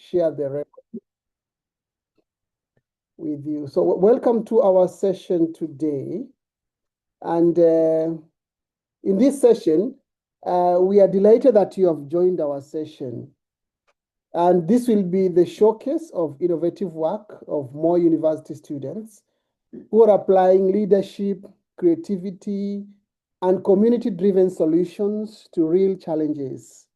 share the record with you. So welcome to our session today. And in this session, we are delighted that you have joined our session. And this will be the showcase of innovative work of more university students who are applying leadership, creativity, and community-driven solutions to real challenges.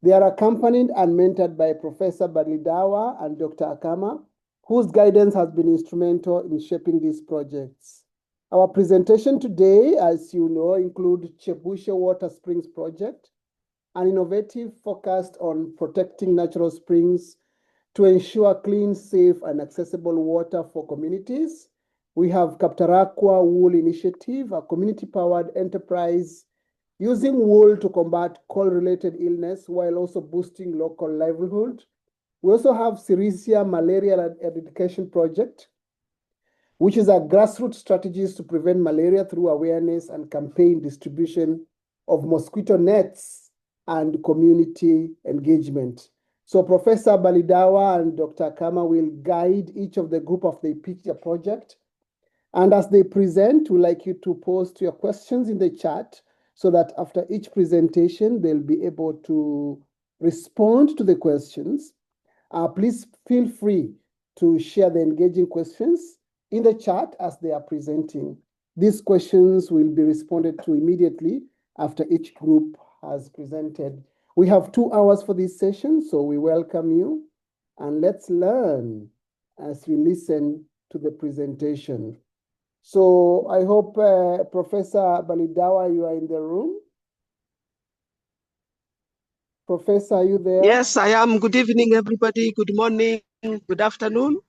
They are accompanied and mentored by Professor Balidawa and Dr. Akama, whose guidance has been instrumental in shaping these projects. Our presentation today, as you know, includes Chebushe Water Springs Project, an innovative focused on protecting natural springs to ensure clean, safe, and accessible water for communities. We have Kaptarakwa Wool Initiative, a community-powered enterprise using wool to combat cold-related illness while also boosting local livelihood. We also have Sirisia Malaria Eradication Project, which is a grassroots strategies to prevent malaria through awareness and campaign distribution of mosquito nets and community engagement. So Professor Balidawa and Dr. Kama will guide each of the group of the picture project. And as they present, we'd like you to post your questions in the chat so that after each presentation, they'll be able to respond to the questions. Please feel free to share the engaging questions in the chat as they are presenting. These questions will be responded to immediately after each group has presented. We have 2 hours for this session, so we welcome you. And let's learn as we listen to the presentation. So I hope Professor Balidawa, you are in the room. Professor, are you there? Yes, I am. Good evening, everybody. Good morning, good afternoon.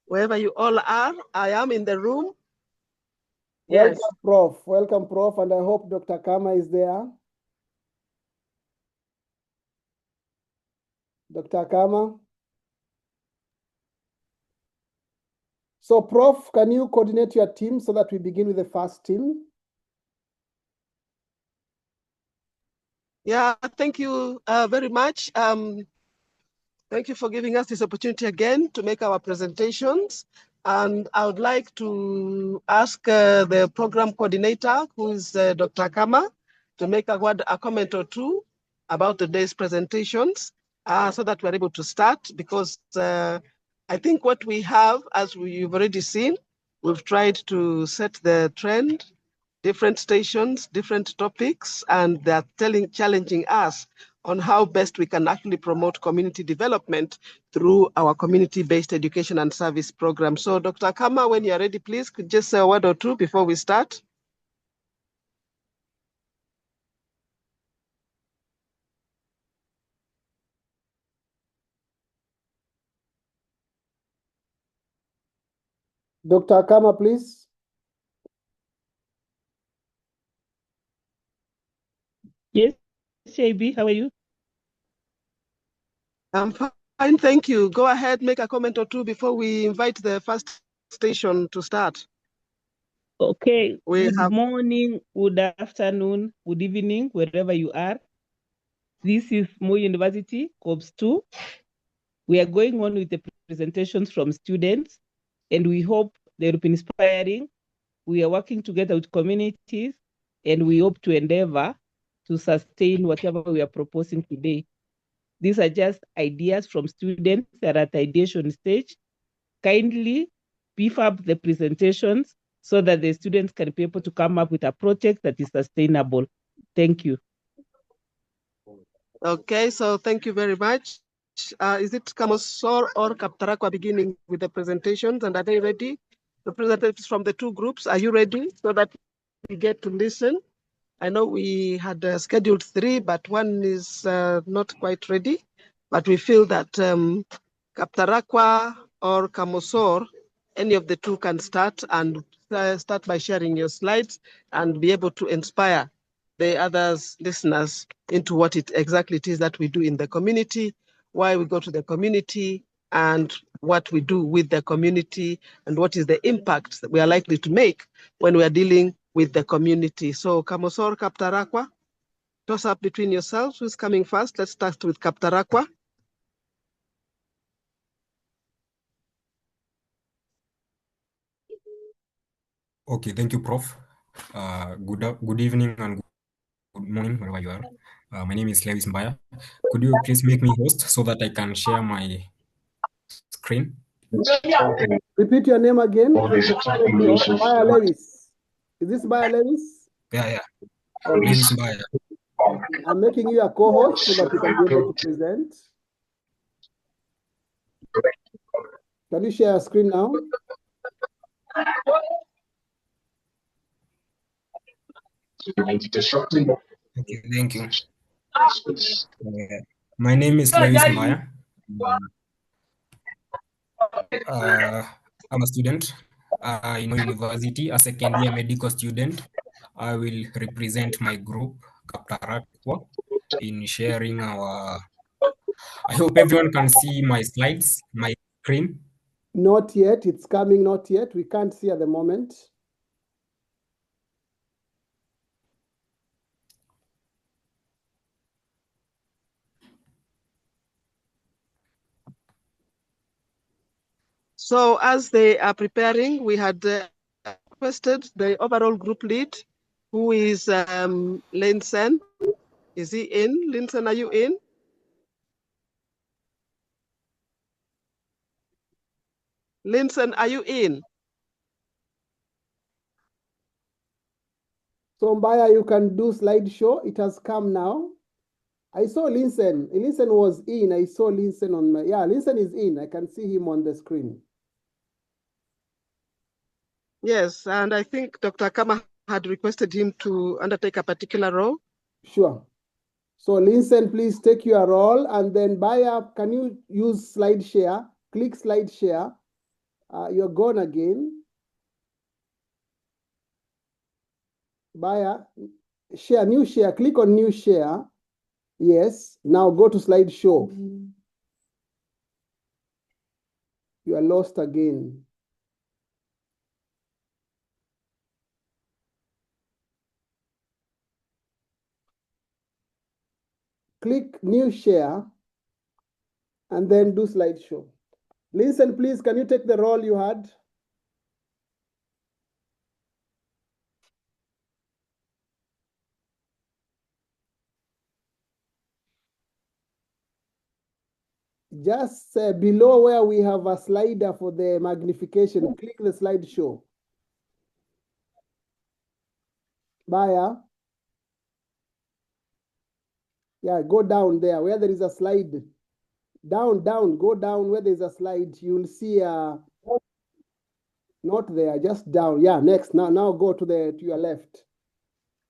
Wherever you all are, I am in the room. Welcome, yes. Prof. Welcome, Prof. And I hope Dr. Kama is there. Dr. Kama. So, Prof, can you coordinate your team so that we begin with the first team? Yeah, thank you very much. Thank you for giving us this opportunity again to make our presentations. And I would like to ask the program coordinator, who is Dr. Kama, to make a comment or two about today's presentations so that we're able to start, because I think what we have, as you've already seen, we've tried to set the trend, different stations, different topics, and they're challenging us on how best we can actually promote community development through our community-based education and service program. So Dr. Kama, when you're ready, please, could just say a word or two before we start. Dr. Kama, please. Yes, JB, how are you? I'm fine, thank you. Go ahead, make a comment or two before we invite the first station to start. Okay, good morning, good afternoon, good evening, wherever you are. This is Moi University, COBS 2. We are going on with the presentations from students, and we hope they will be inspiring. We are working together with communities, and we hope to endeavor to sustain whatever we are proposing today. These are just ideas from students that are at the ideation stage. Kindly beef up the presentations so that the students can be able to come up with a project that is sustainable. Thank you. Okay, so thank you very much. Is it Kamosor or Kaptarakwa beginning with the presentations, and are they ready? Representatives from the 2 groups, are you ready so that we get to listen? I know we had scheduled 3, but 1 is not quite ready. But we feel that Kaptarakwa or Kamosor, any of the 2 can start, and start by sharing your slides and be able to inspire the others listeners into what exactly it is that we do in the community, why we go to the community, and what we do with the community, and what is the impact that we are likely to make when we are dealing with the community. So Kamosor, Kaptarakwa, toss up between yourselves. Who's coming first? Let's start with Kaptarakwa. Okay, thank you, Prof. Good evening and good morning, wherever you are. My name is Lewis Mbaya. Could you please make me host so that I can share my screen? Repeat your name again. Mbaya Lewis. Is this Mbaya Lewis? Yeah. Okay. Lewis Mbaya. I'm making you a co-host so that you can be able to present. Can you share a screen now? Okay, thank you. My name is Lewis Mbaya. I'm a student in university, a second-year medical student. I will represent my group, K.Obaigwa, in sharing our... I hope everyone can see my slides, my screen. Not yet. It's coming, not yet. We can't see at the moment. So as they are preparing, we had requested the overall group lead, who is Linsen. Is he in? Linsen, are you in? Linsen, are you in? So Mbaya, you can do slideshow. It has come now. I saw Linsen. Linsen was in. I saw Linsen on my... Yeah, Linsen is in. I can see him on the screen. Yes, and I think Dr. Kama had requested him to undertake a particular role. Sure. So Linsen, please take your role, and then Mbaya, can you use slide share? Click slide share. You're gone again. Mbaya, share, new share. Click on new share. Yes. Now go to slideshow. You are lost again. Click new share and then do slideshow. Linsen, please, can you take the role you had? Just below where we have a slider for the magnification, click the slideshow. Mbaya. Yeah, go down there where there is a slide. Down, go down where there's a slide. You'll see not there, just down. Yeah, next. Now go to your left.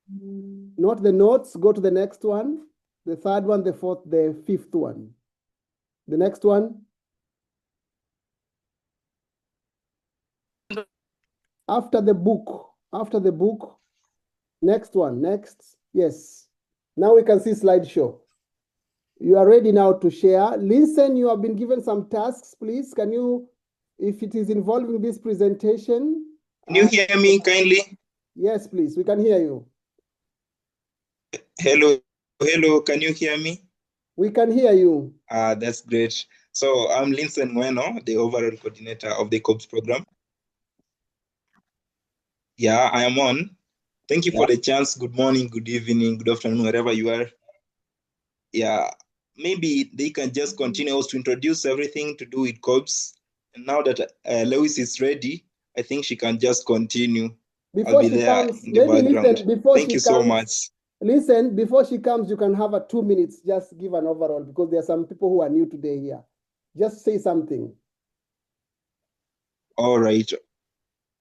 Not the notes, go to the next one, the third one, the fourth, the fifth one. The next one. After the book, next one, next. Yes. Now we can see slideshow. You are ready now to share. Listen, you have been given some tasks, please. Can you, if it is involving this presentation. Can you hear me kindly? Yes, please, we can hear you. Hello, can you hear me? We can hear you. That's great. So I'm Linsen Bueno, the overall coordinator of the COBS program. Yeah, I am on. Thank you for the chance. Good morning, good evening, good afternoon, wherever you are. Yeah, maybe they can just continue to introduce everything to do with COBS. And now that Lewis is ready, I think she can just continue. Before I'll be there in the background. Thank you so much. Listen, before she comes, you can have 2 minutes, just give an overall, because there are some people who are new today here. Just say something. All right.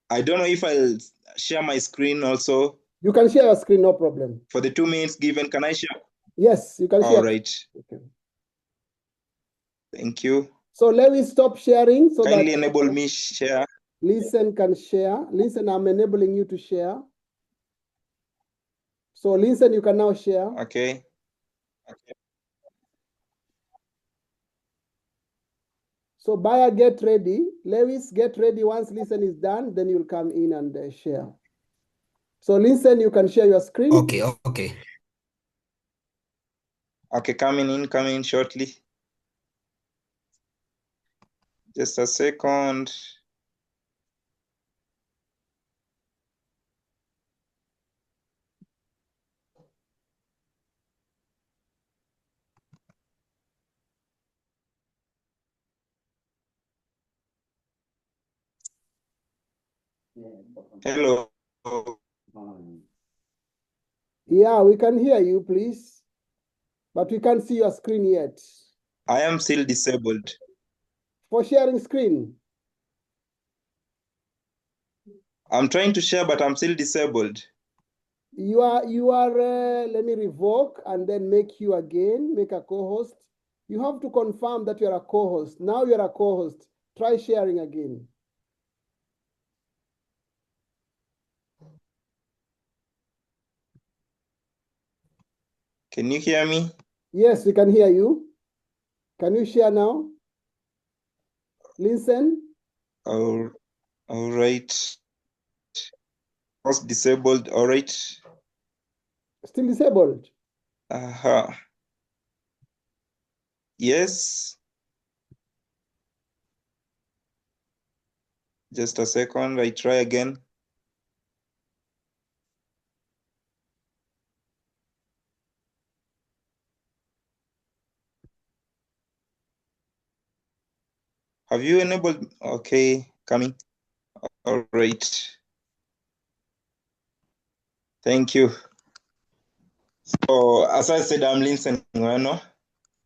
I don't know if I'll share my screen also. You can share your screen, no problem. For the 2 minutes given, can I share? Yes, you can share. All right. Okay. Thank you. So let me stop sharing so kindly that enable me share. Listen can share. Listen, I'm enabling you to share. So Listen, you can now share. Okay. So Buyer, get ready. Lewis, get ready. Once Listen is done, then you'll come in and share. So Listen, you can share your screen. Okay. Okay, coming in shortly. Just a second. Hello. Yeah, we can hear you, please, but we can't see your screen yet. I am still disabled. For sharing screen? I'm trying to share, but I'm still disabled. Let me revoke and then make you again, make a co-host. You have to confirm that you're a co-host. Now you're a co-host. Try sharing again. Can you hear me? Yes, we can hear you. Can you share now? Listen. All right. Was disabled, all right. Still disabled? Yes. Just a second, I try again. Have you enabled? Okay, coming. All right. Thank you. So as I said, I'm Linsen Ngweno,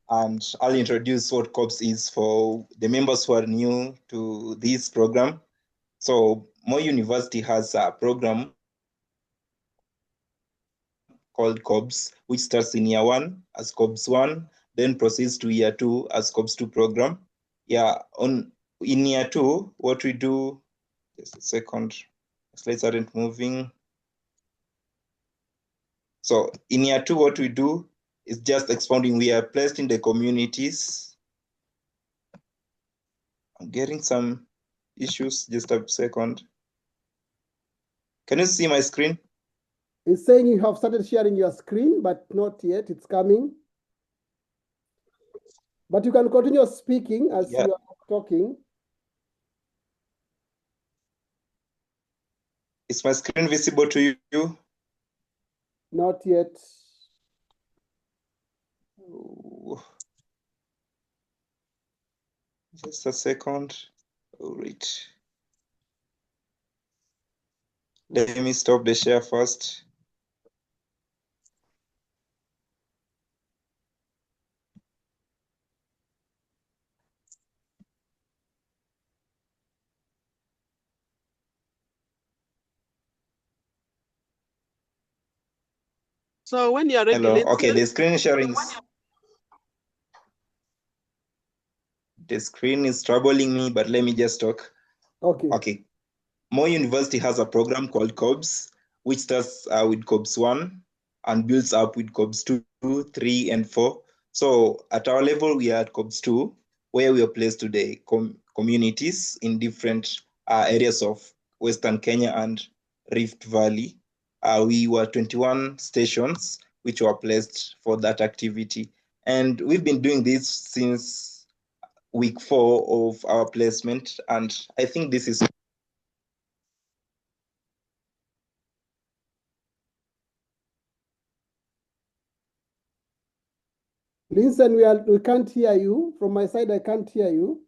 and I'll introduce what COBS is for the members who are new to this program. So Moi University has a program called COBS, which starts in year 1 as COBS 1, then proceeds to year 2 as COBS 2 program. Yeah, in year 2, what we do, just a second, slides aren't moving. So in year 2, what we do is just expounding. We are placed in the communities. I'm getting some issues, just a second. Can you see my screen? It's saying you have started sharing your screen, but not yet, it's coming. But you can continue speaking as you are talking. Is my screen visible to you? Not yet. Just a second. All right. Let me stop the share first. So when you're ready, hello. Okay, the screen sharing. The screen is troubling me, but let me just talk. Okay. Moi University has a program called COBS, which starts with COBS 1 and builds up with COBS 2, 3, and 4. So at our level, we are at COBS 2, where we are placed to the communities in different areas of Western Kenya and Rift Valley. We were 21 stations which were placed for that activity. And we've been doing this since week 4 of our placement. And I think this is Listen, we can't hear you. From my side, I can't hear you.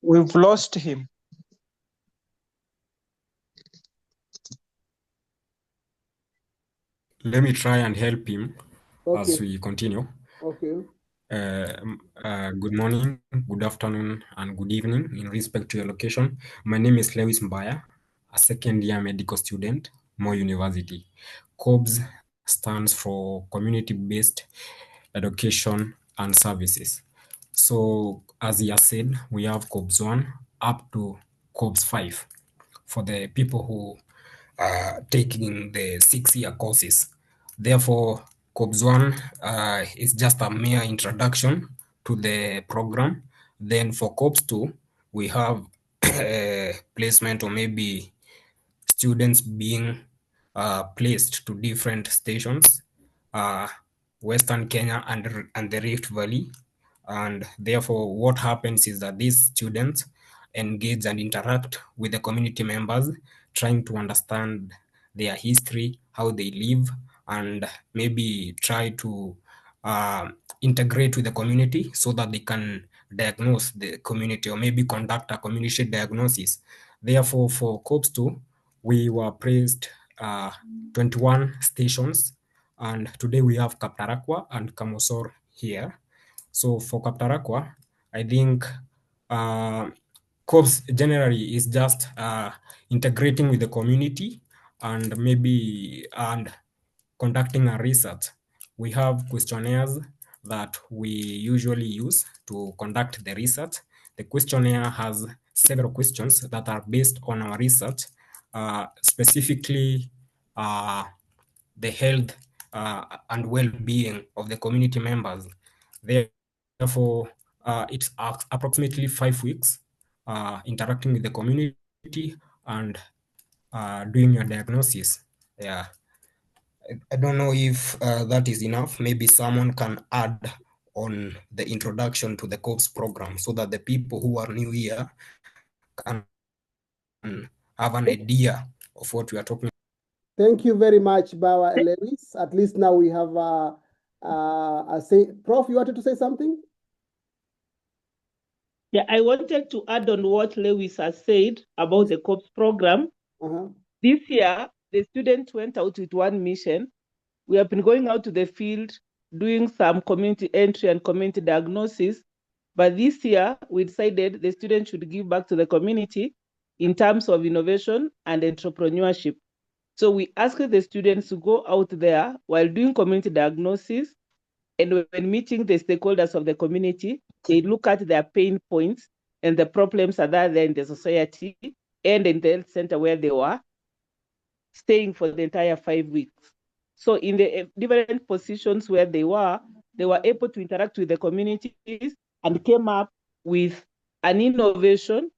We've lost him. Let me try and help him as we continue. Okay. Good morning, good afternoon, and good evening in respect to your location. My name is Lewis Mbaya, a second-year medical student, Moi University. COBS stands for Community-Based Education and Services. So, as he has said, we have COBS 1 up to COBS 5 for the people who are taking the 6-year courses. Therefore, COBS 1 is just a mere introduction to the program. Then for COBS 2, we have placement or maybe students being placed to different stations, Western Kenya and the Rift Valley. And therefore, what happens is that these students engage and interact with the community members, trying to understand their history, how they live, and maybe try to integrate with the community so that they can diagnose the community or maybe conduct a community diagnosis. Therefore, for COPS2, we were praised 21 stations, and today we have Kaptarakwa and Kamosor here. So for Kaptarakwa, I think COPS generally is just integrating with the community and maybe conducting a research. We have questionnaires that we usually use to conduct the research. The questionnaire has several questions that are based on our research, specifically the health and well-being of the community members. Therefore, it's approximately 5 weeks interacting with the community and doing your diagnosis. Yeah. I don't know if that is enough. Maybe someone can add on the introduction to the COPS program so that the people who are new here can have an idea of what we are talking about. Thank you very much, Bawa Lewis. At least now we have Prof, you wanted to say something? Yeah, I wanted to add on what Lewis has said about the COPS program. This year, the students went out with one mission. We have been going out to the field, doing some community entry and community diagnosis. But this year, we decided the students should give back to the community in terms of innovation and entrepreneurship. So we asked the students to go out there while doing community diagnosis, and when meeting the stakeholders of the community, they look at their pain points and the problems that are there in the society and in the health center where they were staying for the entire 5 weeks. So in the different positions where they were able to interact with the communities and came up with an innovation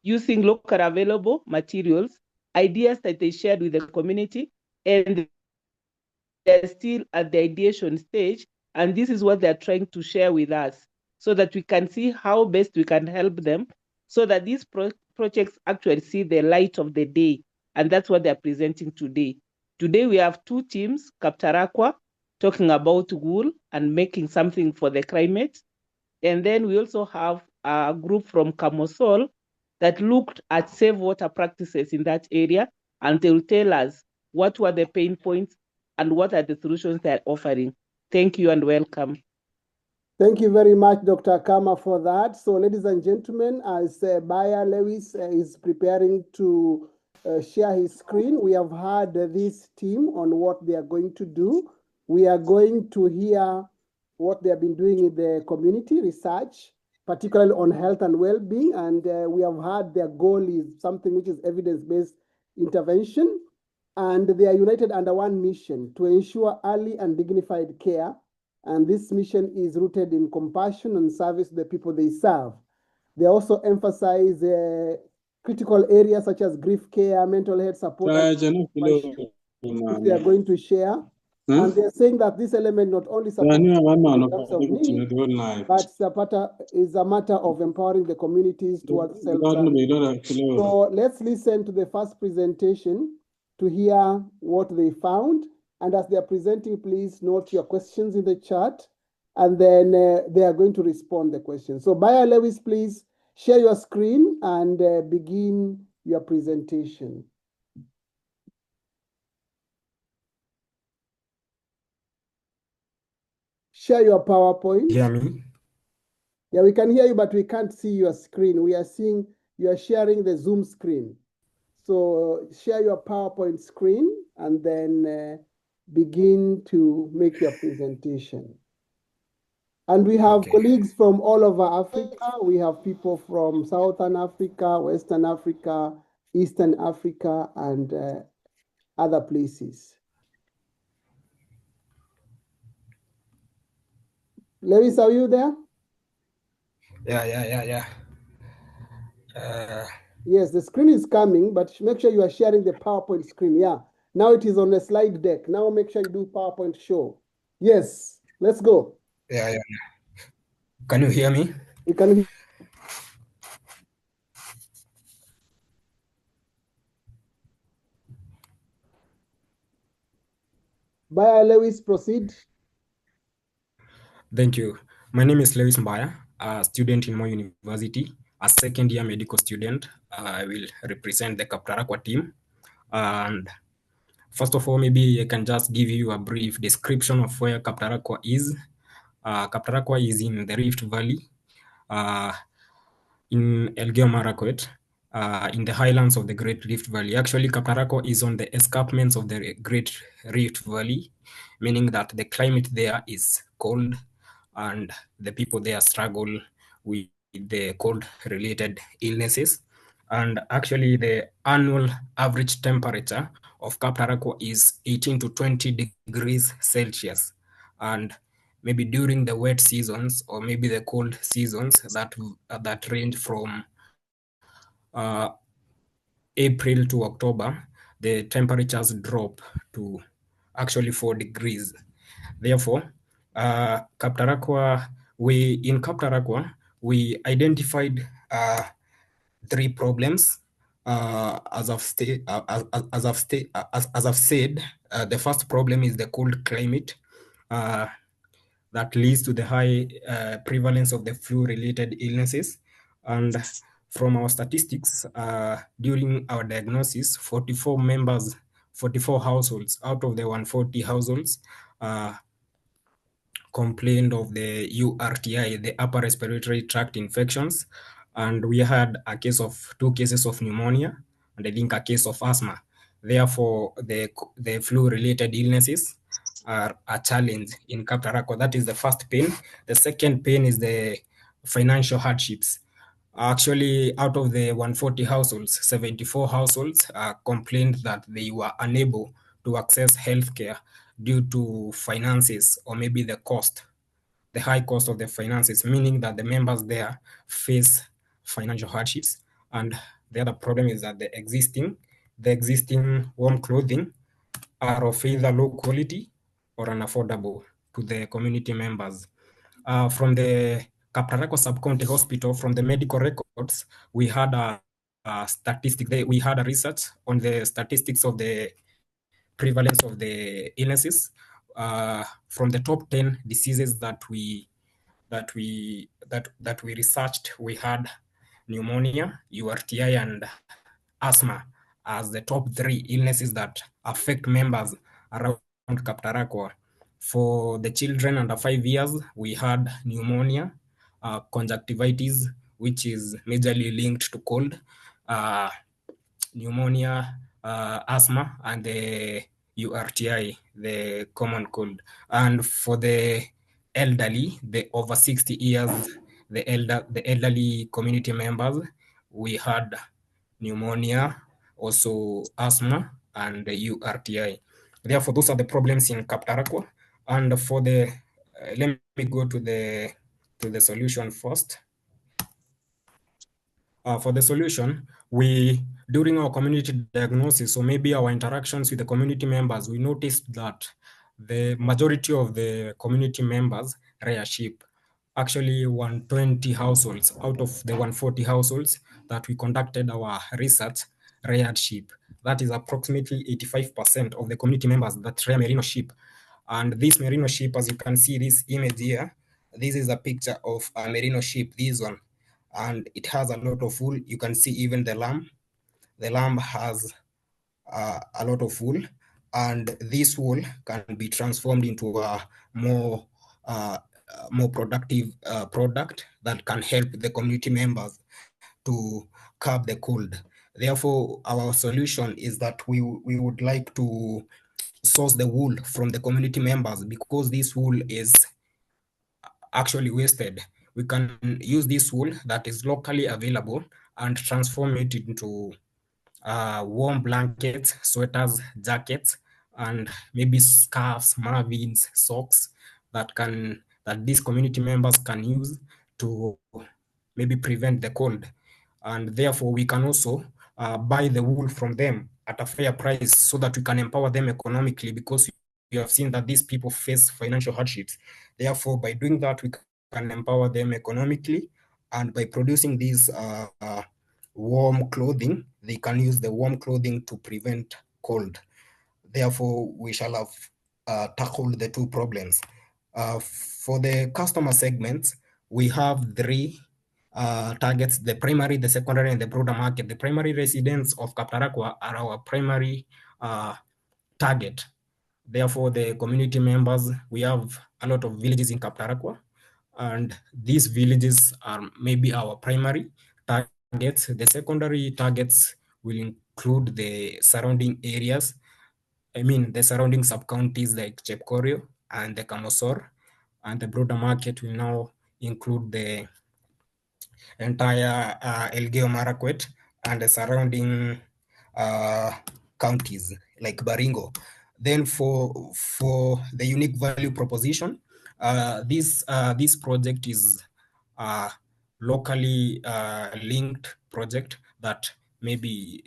using local available materials, ideas that they shared with the community, and they're still at the ideation stage. And this is what they're trying to share with us so that we can see how best we can help them so that these projects actually see the light of the day. And that's what they're presenting today. Today, we have two teams, Kaptarakwa, talking about wool and making something for the climate. And then we also have a group from Kamosol that looked at safe water practices in that area, and they will tell us what were the pain points and what are the solutions they're offering. Thank you and welcome. Thank you very much, Dr. Kama, for that. So, ladies and gentlemen, as Bayer Lewis is preparing to share his screen, we have heard this team on what they are going to do. We are going to hear what they have been doing in the community research, particularly on health and well-being. And we have heard their goal is something which is evidence-based intervention. And they are united under one mission to ensure early and dignified care. And this mission is rooted in compassion and service to the people they serve. They also emphasize critical areas such as grief care, mental health support, which they are going to share. And they're saying that this element not only supports in terms of need, but is a matter of empowering the communities towards self-service. So let's listen to the first presentation to hear what they found. And as they are presenting, please note your questions in the chat, and then they are going to respond the questions. So Bayer Lewis, please share your screen and begin your presentation. Share your PowerPoint. Hear me? Yeah, we can hear you, but we can't see your screen. We are seeing you are sharing the Zoom screen. So share your PowerPoint screen and then begin to make your presentation. And we have colleagues from all over Africa. We have people from Southern Africa, Western Africa, Eastern Africa, and other places. Lewis, are you there? Yeah. Yes, the screen is coming, but make sure you are sharing the PowerPoint screen. Yeah, now it is on the slide deck. Now make sure you do PowerPoint show. Yes, let's go. Yeah. Can you hear me? We can. Baya Lewis, proceed. Thank you. My name is Lewis Mbaya, a student in Moi University, a second-year medical student. I will represent the Kaptarakwa team. And first of all, maybe I can just give you a brief description of where Kaptarakwa is. Kaptarakwa is in the Rift Valley, in Elgeyo Marakwet, in the highlands of the Great Rift Valley. Actually, Kaptarakwa is on the escarpments of the Great Rift Valley, meaning that the climate there is cold and the people there struggle with the cold-related illnesses. And actually, the annual average temperature of Kaptarakwa is 18 to 20 degrees Celsius. And maybe during the wet seasons or maybe the cold seasons that range from April to October, the temperatures drop to actually 4 degrees. Therefore, in Kaptarakwa, we identified 3 problems. As I've said, the first problem is the cold climate that leads to the high prevalence of the flu-related illnesses. And from our statistics, during our diagnosis, 44 households out of the 140 households complained of the URTI, the upper respiratory tract infections. And we had 2 cases of pneumonia, and I think a case of asthma. Therefore, the flu-related illnesses are a challenge in Kaptarakwa. That is the first pain. The second pain is the financial hardships. Actually, out of the 140 households, 74 households complained that they were unable to access healthcare due to finances or maybe the high cost of the finances, meaning that the members there face financial hardships. And the other problem is that the existing warm clothing are of either low quality or unaffordable to the community members. From the Kaptarakwa Sub-County Hospital, from the medical records, we had a research on the statistics of the prevalence of the illnesses. From the top 10 diseases that we researched, we had pneumonia, URTI, and asthma as the top 3 illnesses that affect members around Kaptarakwa. For the children under 5 years, we had pneumonia, conjunctivitis, which is majorly linked to cold, pneumonia, asthma, and the URTI, the common cold. And for the elderly, the over 60 years, the elderly community members, we had pneumonia, also asthma, and the URTI. Therefore, those are the problems in Kaptarakwa. And for the, let me go to the solution first. For the solution, during our community diagnosis, or maybe our interactions with the community members, we noticed that the majority of the community members rear sheep. Actually, 120 households out of the 140 households that we conducted our research reared sheep. That is approximately 85% of the community members that rear merino sheep. And this merino sheep, as you can see this image here, this is a picture of a merino sheep, this one. And it has a lot of wool. You can see even the lamb. The lamb has a lot of wool, and this wool can be transformed into a more productive product that can help the community members to curb the cold. Therefore, our solution is that we would like to source the wool from the community members, because this wool is actually wasted. We can use this wool that is locally available and transform it into warm blankets, sweaters, jackets, and maybe scarves, muffins, socks that these community members can use to maybe prevent the cold. And therefore, we can also buy the wool from them at a fair price so that we can empower them economically, because we have seen that these people face financial hardships. Therefore, by doing that, we can empower them economically, and by producing these warm clothing, they can use the warm clothing to prevent cold. Therefore, we shall have tackle the two problems. For the customer segments, we have three targets: the primary, the secondary, and the broader market. The primary residents of Kaptarakwa are our primary target. Therefore, the community members, we have a lot of villages in Kaptarakwa, and these villages are maybe our primary targets. The secondary targets will include the surrounding areas. I mean, the surrounding sub-counties like Chepkorio and the Kamosor, and the broader market will now include the entire Elgeyo Marakwet and the surrounding counties like Baringo. Then for the unique value proposition, this project is a locally linked project that maybe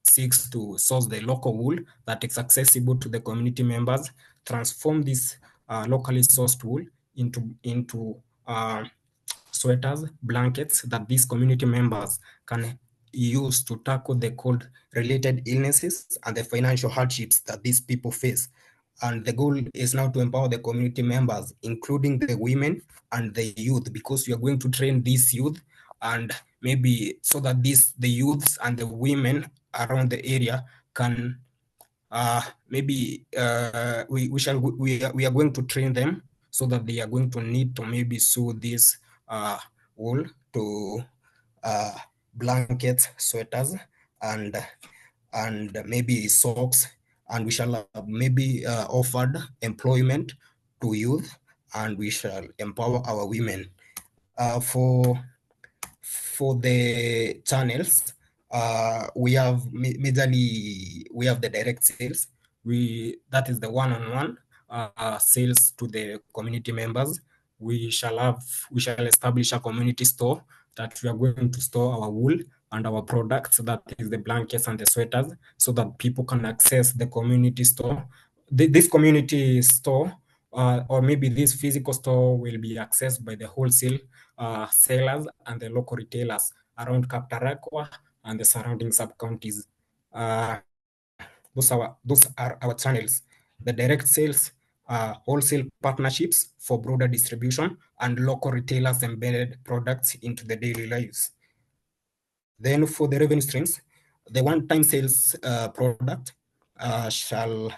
seeks to source the local wool that is accessible to the community members, transform this locally sourced wool into sweaters, blankets that these community members can use to tackle the cold-related illnesses and the financial hardships that these people face. And the goal is now to empower the community members, including the women and the youth, because we are going to train these youth, and maybe so that the youths and the women around the area can we are going to train them so that they are going to need to maybe sew this wool to blankets, sweaters, and maybe socks, and we shall maybe offered employment to youth, and we shall empower our women. For the channels, we have majorly the direct sales. That is the one-on-one sales to the community members. We shall establish a community store that we are going to store our wool and our products, that is the blankets and the sweaters, so that people can access the community store. This community store, or maybe this physical store, will be accessed by the wholesale sellers and the local retailers around Kaptarakwa and the surrounding sub-counties. Those are our channels: the direct sales, wholesale partnerships for broader distribution, and local retailers embedded products into the daily lives. Then for the revenue streams, the one-time sales product shall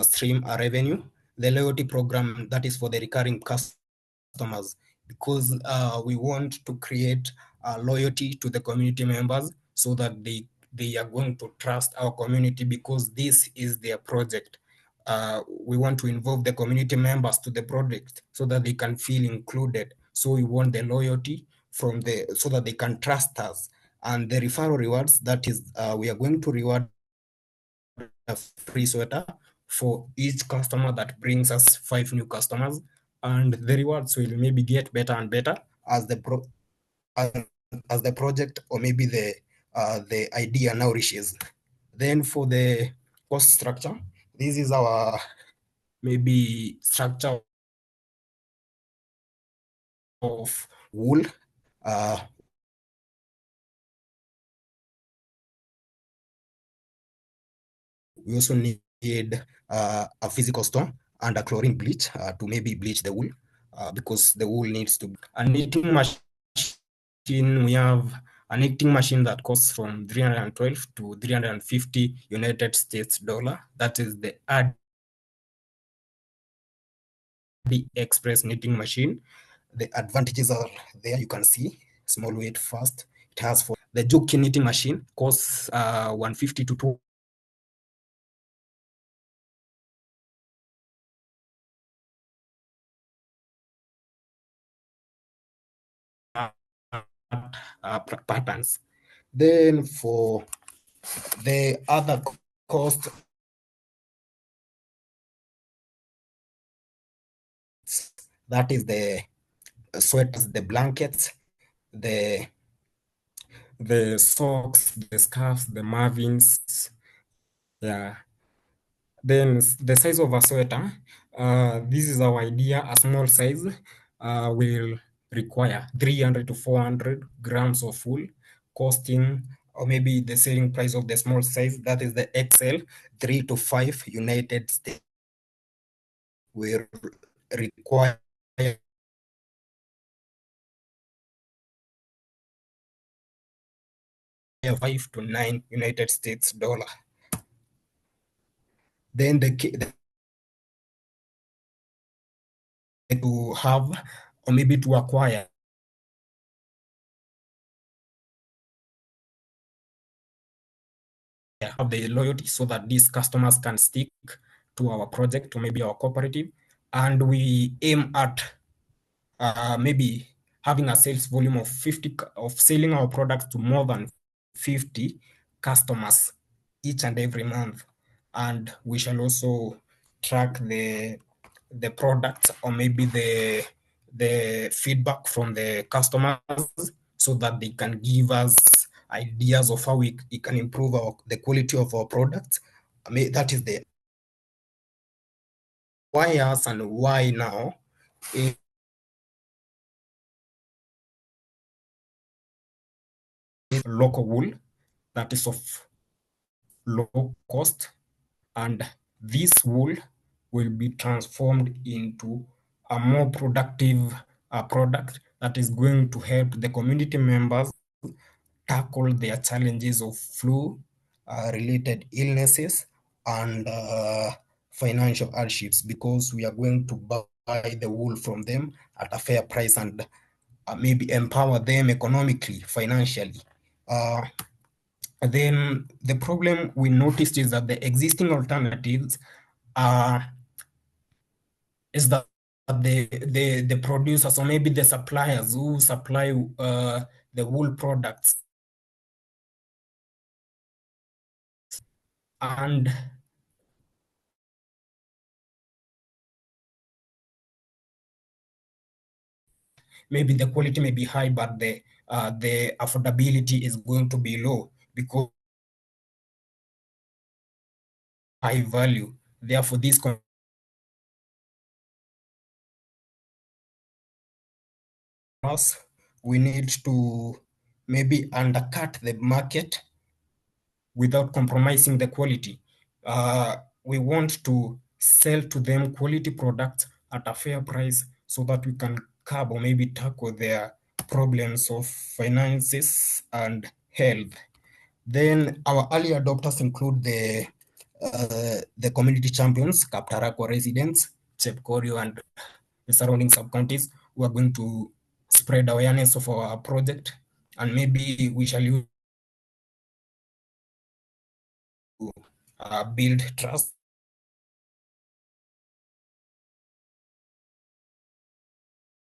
stream a revenue. The loyalty program, that is for the recurring customers, because we want to create loyalty to the community members so that they are going to trust our community, because this is their project. We want to involve the community members to the project so that they can feel included. So we want the loyalty so that they can trust us. And the referral rewards, that is, we are going to reward a free sweater for each customer that brings us 5 new customers, and the rewards will maybe get better and better as the project, or maybe the idea nourishes. Then for the cost structure, this is our maybe structure of wool. We also need a physical store and a chlorine bleach to maybe bleach the wool, because the wool needs to be a knitting machine. We have a knitting machine that costs from 312 to 350 United States dollar. That is the Express knitting machine. The advantages are there. You can see small weight, fast. It has for the Juki knitting machine costs 150 to 2 patterns. Then for the other cost, that is the sweaters, the blankets, the socks, the scarves, the marvins. Yeah. Then the size of a sweater, this is our idea. A small size will require 300 to 400 grams of wool, costing, or maybe the selling price of the small size, that is the XL, 3 to 5 United States we require $5 to $9 United States dollar. Then to have or maybe to acquire have the loyalty so that these customers can stick to our project or maybe our cooperative, and we aim at maybe having a sales volume of 50 of selling our products to more than 50 customers each and every month. And we shall also track the products or maybe the feedback from the customers so that they can give us ideas of how we can improve the quality of our products. I mean, that is the why us and why now. Local wool that is of low cost, and this wool will be transformed into a more productive product that is going to help the community members tackle their challenges of flu related illnesses and financial hardships, because we are going to buy the wool from them at a fair price and maybe empower them economically, financially. Then the problem we noticed is that the existing alternatives is that the producers or maybe the suppliers who supply the wool products and maybe the quality may be high, but the affordability is going to be low because high value. Therefore, these we need to maybe undercut the market without compromising the quality. We want to sell to them quality products at a fair price so that we can curb or maybe tackle their problems of finances and health. Then our early adopters include the community champions, Kaptarakwa residents, Chepkorio, and the surrounding sub-counties who are going to spread awareness of our project, and maybe we shall use build trust.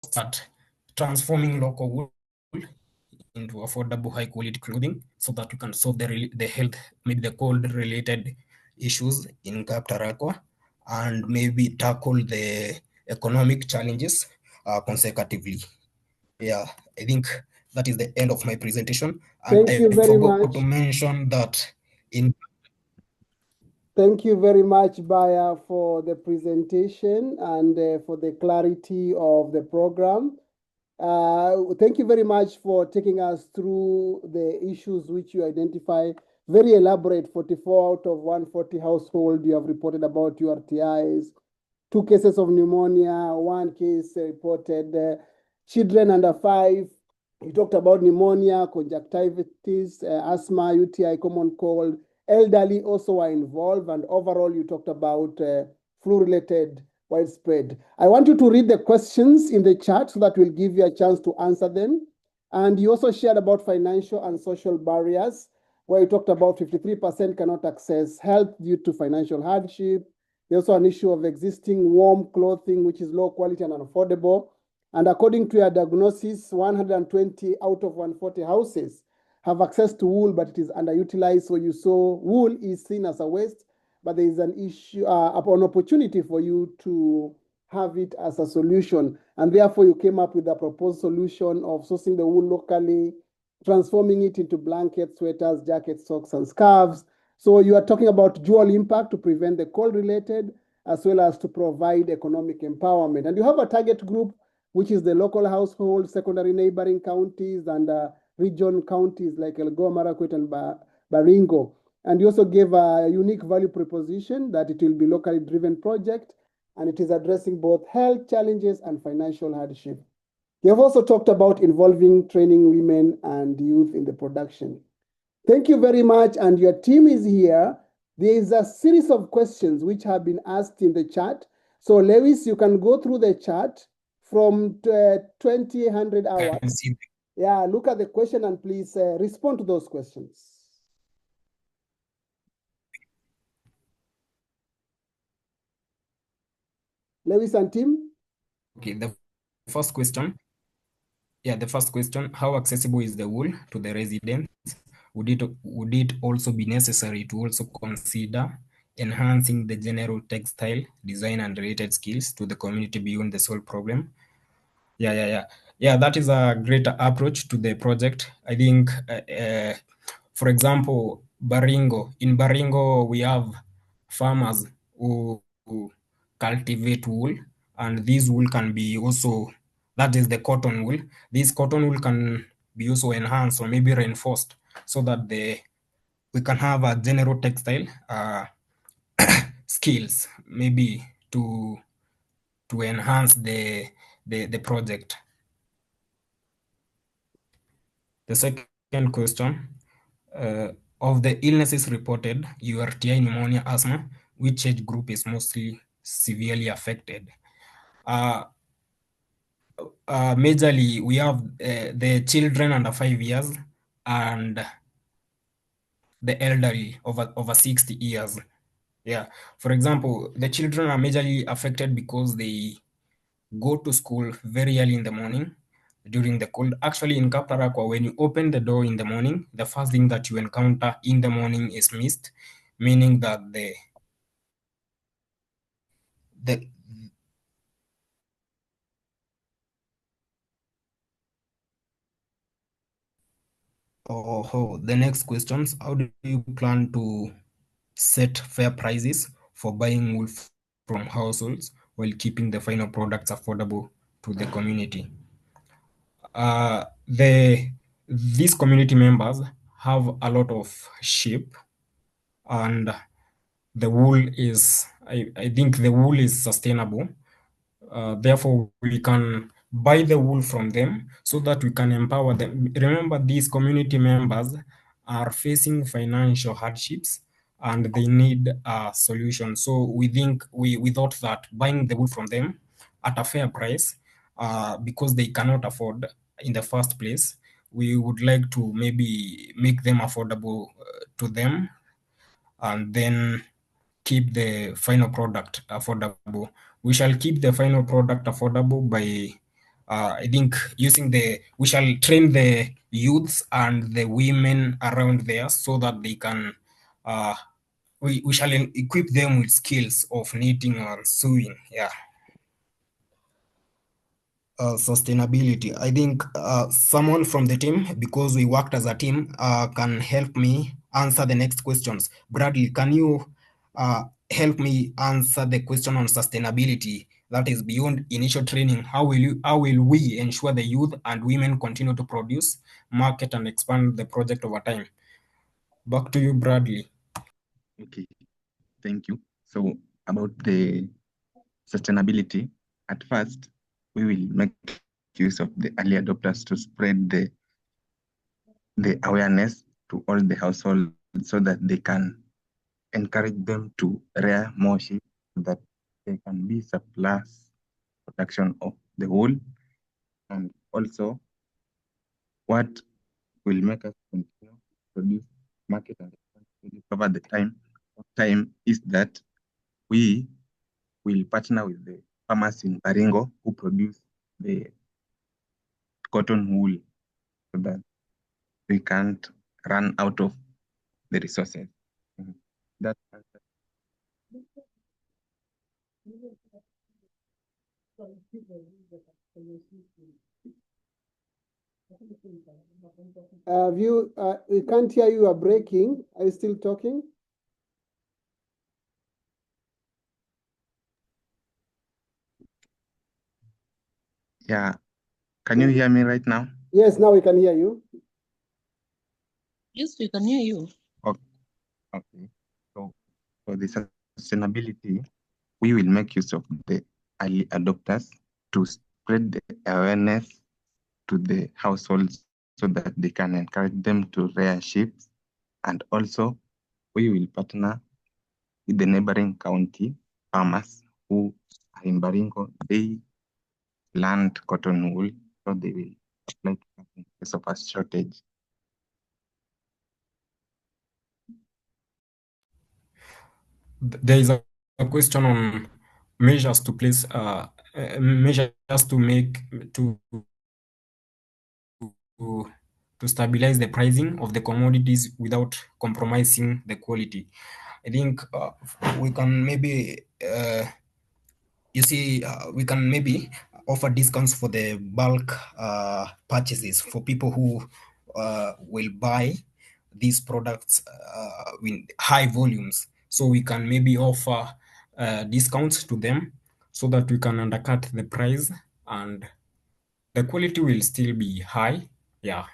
Start transforming local wool into affordable, high quality clothing so that we can solve the health, maybe the cold related issues in Kaptarakwa, and maybe tackle the economic challenges consecutively. Yeah, I think that is the end of my presentation. And Thank you very much. To mention that Thank you very much, Baya, for the presentation and for the clarity of the program. Thank you very much for taking us through the issues which you identify. Very elaborate, 44 out of 140 household you have reported about URTIs, 2 cases of pneumonia, 1 case reported. Children under 5, you talked about pneumonia, conjunctivitis, asthma, UTI, common cold. Elderly also are involved, and overall you talked about flu-related widespread. I want you to read the questions in the chat so that we'll give you a chance to answer them. And you also shared about financial and social barriers, where you talked about 53% cannot access health due to financial hardship. There's also an issue of existing warm clothing, which is low quality and unaffordable. And according to your diagnosis, 120 out of 140 houses have access to wool, but it is underutilized. So you saw wool is seen as a waste, but there is an issue, an opportunity for you to have it as a solution. And therefore you came up with a proposed solution of sourcing the wool locally, transforming it into blankets, sweaters, jackets, socks, and scarves. So you are talking about dual impact to prevent the cold related, as well as to provide economic empowerment. And you have a target group, which is the local household, secondary neighboring counties, and region counties like Elgeyo Marakwet and Baringo. And you also gave a unique value proposition that it will be locally driven project, and it is addressing both health challenges and financial hardship. You have also talked about involving training women and youth in the production. Thank you very much, and your team is here. There is a series of questions which have been asked in the chat. So Lewis, you can go through the chat from 2000 hours. Yeah, look at the question and please respond to those questions. Lewis and team? Okay, the first question. Yeah, the first question, how accessible is the wool to the residents? Would it also be necessary to also consider enhancing the general textile design and related skills to the community beyond the sole problem? Yeah, that is a great approach to the project. I think, for example, in Baringo, we have farmers who cultivate wool, and this wool can be also, that is the cotton wool. This cotton wool can be also enhanced or maybe reinforced so that we can have a general textile skills, maybe to enhance the project. The second question, of the illnesses reported, URTI, pneumonia, asthma, which age group is mostly severely affected? Majorly, we have the children under 5 years and the elderly over 60 years. Yeah, for example, the children are majorly affected because they go to school very early in the morning during the cold. Actually, in Kaptarakwa, when you open the door in the morning, the first thing that you encounter in the morning is mist, meaning that the next questions, how do you plan to set fair prices for buying wool from households while keeping the final products affordable to the community? These community members have a lot of sheep, and the wool is, I think the wool is sustainable. Therefore, we can buy the wool from them so that we can empower them. Remember, these community members are facing financial hardships and they need a solution. So we think we thought that buying the wool from them at a fair price, because they cannot afford in the first place, we would like to maybe make them affordable to them, and then keep the final product affordable. We shall keep the final product affordable by, I think, we shall train the youths and the women around there so that they can, we shall equip them with skills of knitting and sewing. Yeah. Sustainability. I think someone from the team, because we worked as a team, can help me answer the next questions. Bradley, can you help me answer the question on sustainability that is beyond initial training? How will we ensure the youth and women continue to produce, market, and expand the project over time? Back to you, Bradley. Okay, thank you. So about the sustainability, at first, we will make use of the early adopters to spread the awareness to all the households so that they can encourage them to rear more sheep so that there can be surplus production of the wool. And also, what will make us continue to produce, market, and over the time is that we will partner with the farmers in Baringo who produce the cotton wool so that we can't run out of the resources. That we can't hear you, are breaking. Are you still talking? Yeah. Can you hear me right now? Yes, now we can hear you. Yes, we can hear you. Okay. So for the sustainability, we will make use of the early adopters to spread the awareness to the households so that they can encourage them to rear sheep. And also, we will partner with the neighboring county farmers who are in Baringo. They plant cotton wool, so they will apply in case of a shortage. There is a question on measures to place, measures to make to stabilize the pricing of the commodities without compromising the quality. I think we can maybe we can maybe offer discounts for the bulk purchases for people who will buy these products in high volumes. So we can maybe offer discounts to them so that we can undercut the price and the quality will still be high. Yeah.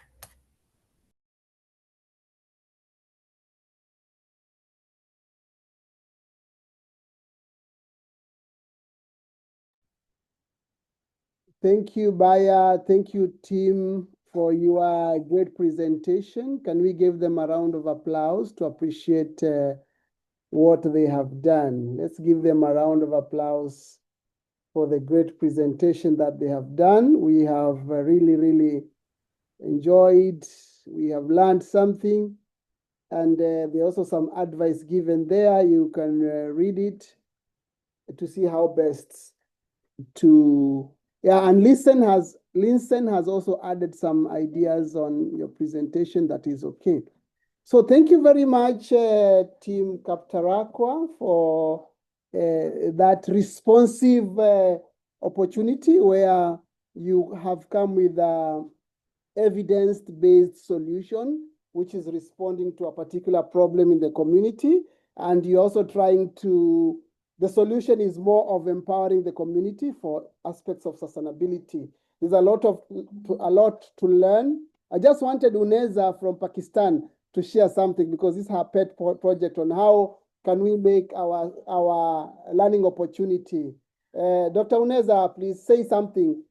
Thank you, Baya. Thank you, team, for your great presentation. Can we give them a round of applause to appreciate what they have done? Let's give them a round of applause for the great presentation that they have done. We have really, really enjoyed. We have learned something. And there's also some advice given there. You can read it to see how best to, yeah, and Linsen has also added some ideas on your presentation that is okay. So thank you very much, Team Kaptarakwa, for that responsive opportunity where you have come with an evidence-based solution, which is responding to a particular problem in the community. And you're also trying to, the solution is more of empowering the community for aspects of sustainability. There's a lot to learn. I just wanted Uneza from Pakistan to share something because this is her pet project on how can we make our learning opportunity. Dr. Uneza, please say something,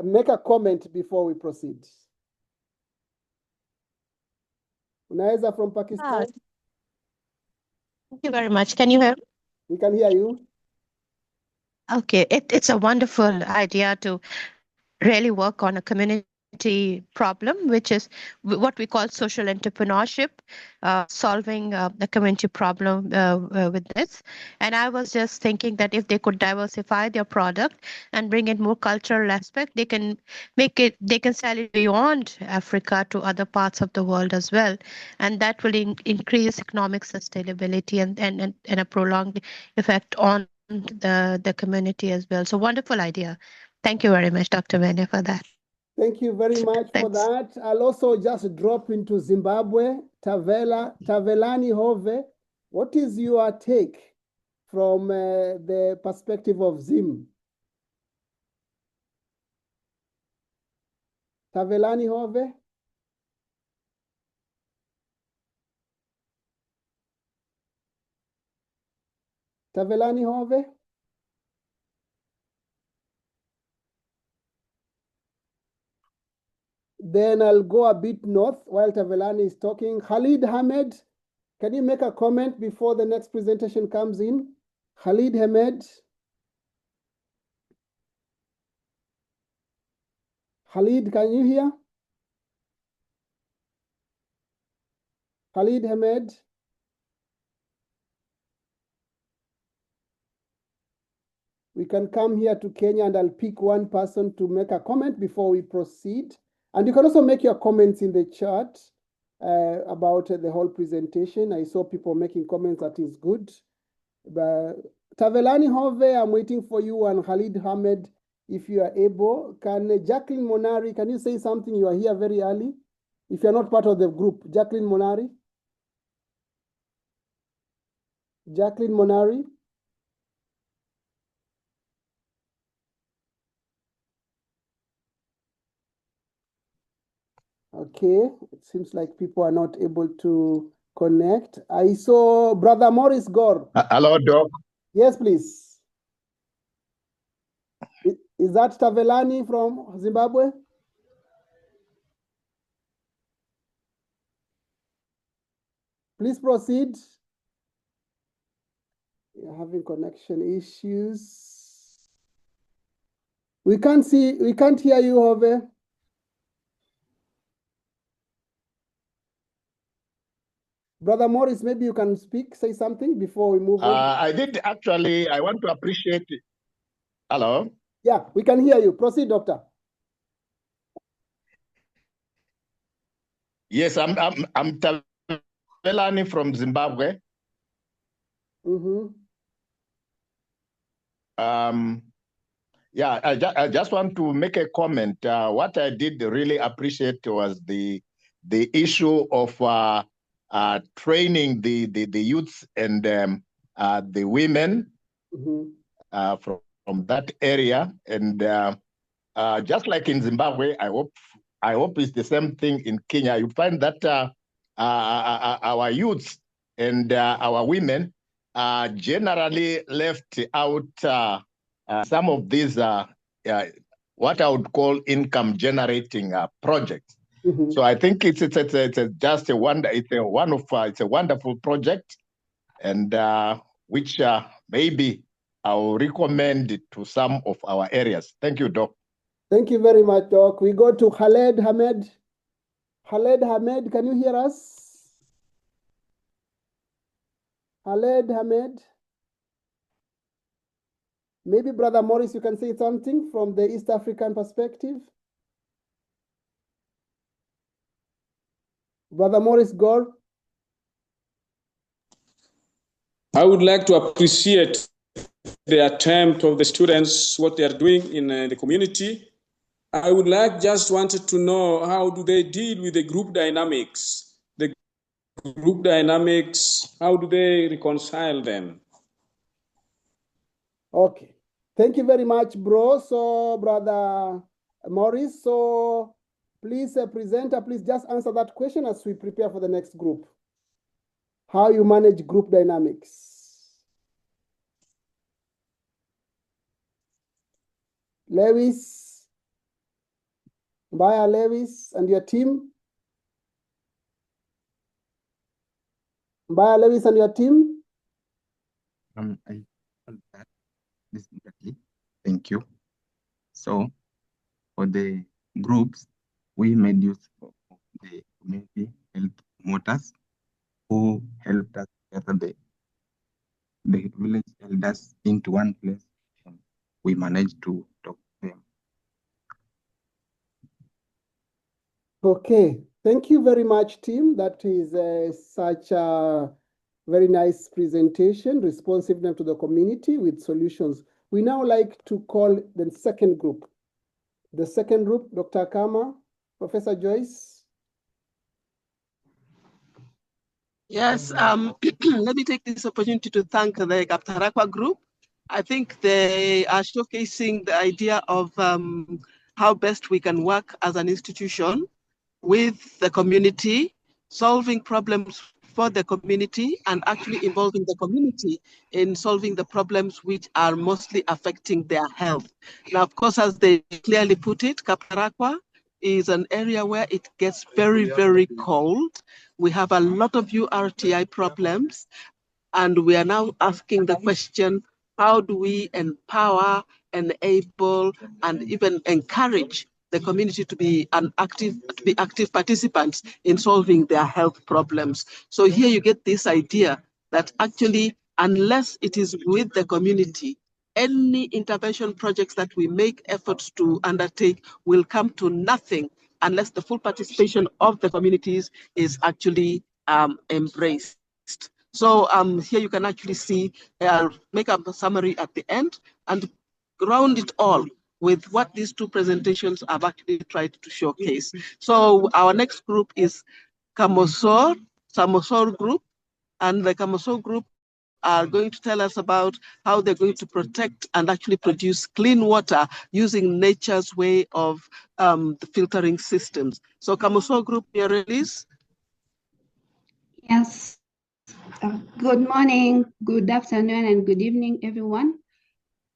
make a comment before we proceed. Uneza from Pakistan. Thank you very much. Can you hear me? We can hear you. Okay, it's a wonderful idea to really work on a community problem, which is what we call social entrepreneurship, solving the community problem with this. And I was just thinking that if they could diversify their product and bring in more cultural aspect, they can sell it beyond Africa to other parts of the world as well. And that will increase economic sustainability and a prolonged effect on the community as well. So wonderful idea. Thank you very much, Dr. Mene, for that. Thank you very much for that. I'll also just drop into Zimbabwe. Tavelani Hove, what is your take from the perspective of Zim? Tavelani Hove? Tavelani Hove? Then I'll go a bit north while Tavelani is talking. Khalid Hamed, can you make a comment before the next presentation comes in? Khalid Hamed. Khalid, can you hear? Khalid Hamed. We can come here to Kenya and I'll pick one person to make a comment before we proceed. And you can also make your comments in the chat about the whole presentation. I saw people making comments that is good. But Tavelani Hove, I'm waiting for you, and Khalid Hamed, if you are able. Can Jacqueline Monari, can you say something? You are here very early. If you're not part of the group, Jacqueline Monari. Jacqueline Monari. Okay, it seems like people are not able to connect. I saw Brother Morris Gore. Hello, Doc. Yes, please. Is that Tavelani from Zimbabwe? Please proceed. You're having connection issues. We can't hear you, Hove. Brother Morris, maybe you can say something before we move on. I want to appreciate it. Hello? Yeah, we can hear you. Proceed, doctor. Yes, I'm Tavelani from Zimbabwe. Yeah, I just want to make a comment. What I did really appreciate was the issue of training the youths and the women from that area. And just like in Zimbabwe, I hope it's the same thing in Kenya. You find that our youths and our women are generally left out some of these what I would call income generating projects. So I think it's just a wonderful project, and which maybe I'll recommend to some of our areas. Thank you, Doc. Thank you very much, Doc. We go to Khaled Hamed. Khaled Hamed, can you hear us? Khaled Hamed. Maybe Brother Morris, you can say something from the East African perspective. Brother Morris Gore. I would like to appreciate the attempt of the students, what they are doing in the community. I would wanted to know, how do they deal with the group dynamics? The group dynamics, how do they reconcile them? Okay. Thank you very much, bro. So, Brother Morris, so please, presenter, please just answer that question as we prepare for the next group. How you manage group dynamics. Lewis, Mbaya Lewis and your team. Mbaya Lewis and your team. Thank you. So for the groups, we made use of the community health promoters who helped us gather the village elders into one place, and we managed to talk to them. Okay, thank you very much, team. That is such a very nice presentation, responsiveness to the community with solutions. We now like to call the second group. The second group, Dr. Kama, Professor Joyce. Yes, let me take this opportunity to thank the Kaptarakwa group. I think they are showcasing the idea of how best we can work as an institution with the community, solving problems for the community and actually involving the community in solving the problems which are mostly affecting their health. Now, of course, as they clearly put it, Kaptarakwa is an area where it gets very, very cold. We have a lot of URTI problems, and we are now asking the question, how do we empower, enable, and even encourage the community to be active participants in solving their health problems? So here you get this idea that actually, unless it is with the community, any intervention projects that we make efforts to undertake will come to nothing unless the full participation of the communities is actually embraced. So here you can actually see, make up a summary at the end and ground it all with what these two presentations have actually tried to showcase. So our next group is Samosor group, and the Samosor group are going to tell us about how they're going to protect and actually produce clean water using nature's way of the filtering systems. So Samosor group, your release. Yes. Good morning, good afternoon, and good evening, everyone.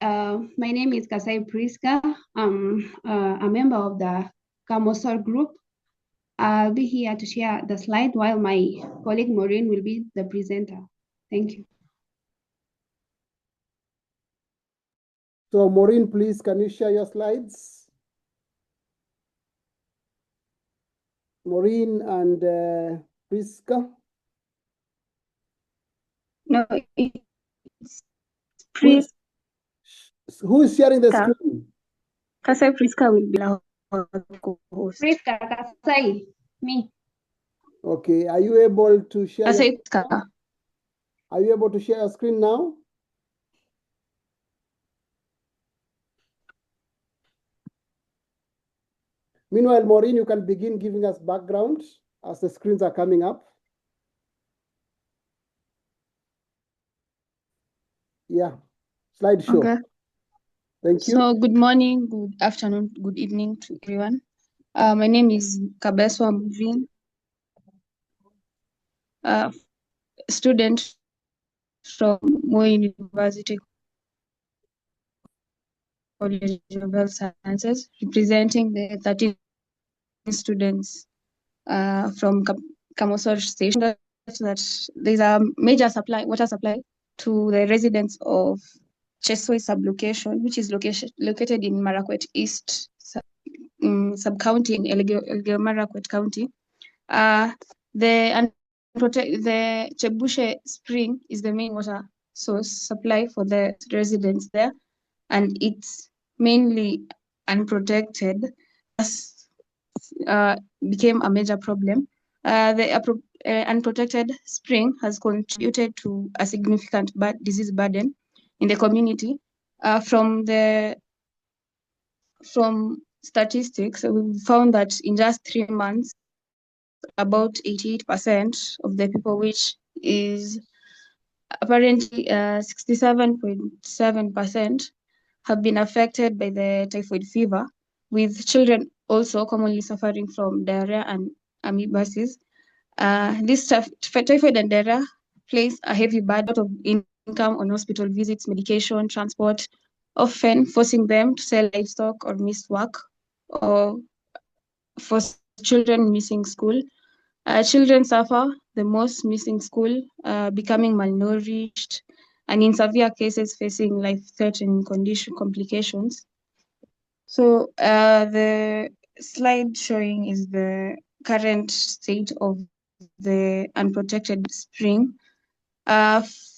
My name is Kasai Priska. I'm a member of the Kamosor group. I'll be here to share the slide while my colleague Maureen will be the presenter. Thank you. So Maureen, please, can you share your slides? Maureen and Priska? No, it's Priska. Who is sharing the screen? Kasai Priska will be our co-host. Priska, Kasai, me. Okay, are you able to share Kasai your screen now? Are you able to share your screen now? Meanwhile, Maureen, you can begin giving us background as the screens are coming up. Yeah, slideshow. Okay. Thank you. So good morning, good afternoon, good evening to everyone. My name is Kabeswa Maureen, student from Moi University College of Health Sciences, representing the 13 students from Kamosor Station. That there's a major water supply to the residents of Chesoi sublocation, which is located in Marakwet East sub-county in Elgeyo Marakwet County. The Chebushe spring is the main water source supply for the residents there, and it's mainly unprotected, became a major problem. The unprotected spring has contributed to a significant disease burden in the community. From statistics, we found that in just 3 months, about 88% of the people, which is apparently 67.7%, have been affected by the typhoid fever, with children also commonly suffering from diarrhea and amoebasis. This typhoid and diarrhea place a heavy burden of income on hospital visits, medication, transport, often forcing them to sell livestock or miss work, or for children missing school. Children suffer the most missing school, becoming malnourished, and in severe cases facing life-threatening complications. So the slide showing is the current state of the unprotected spring.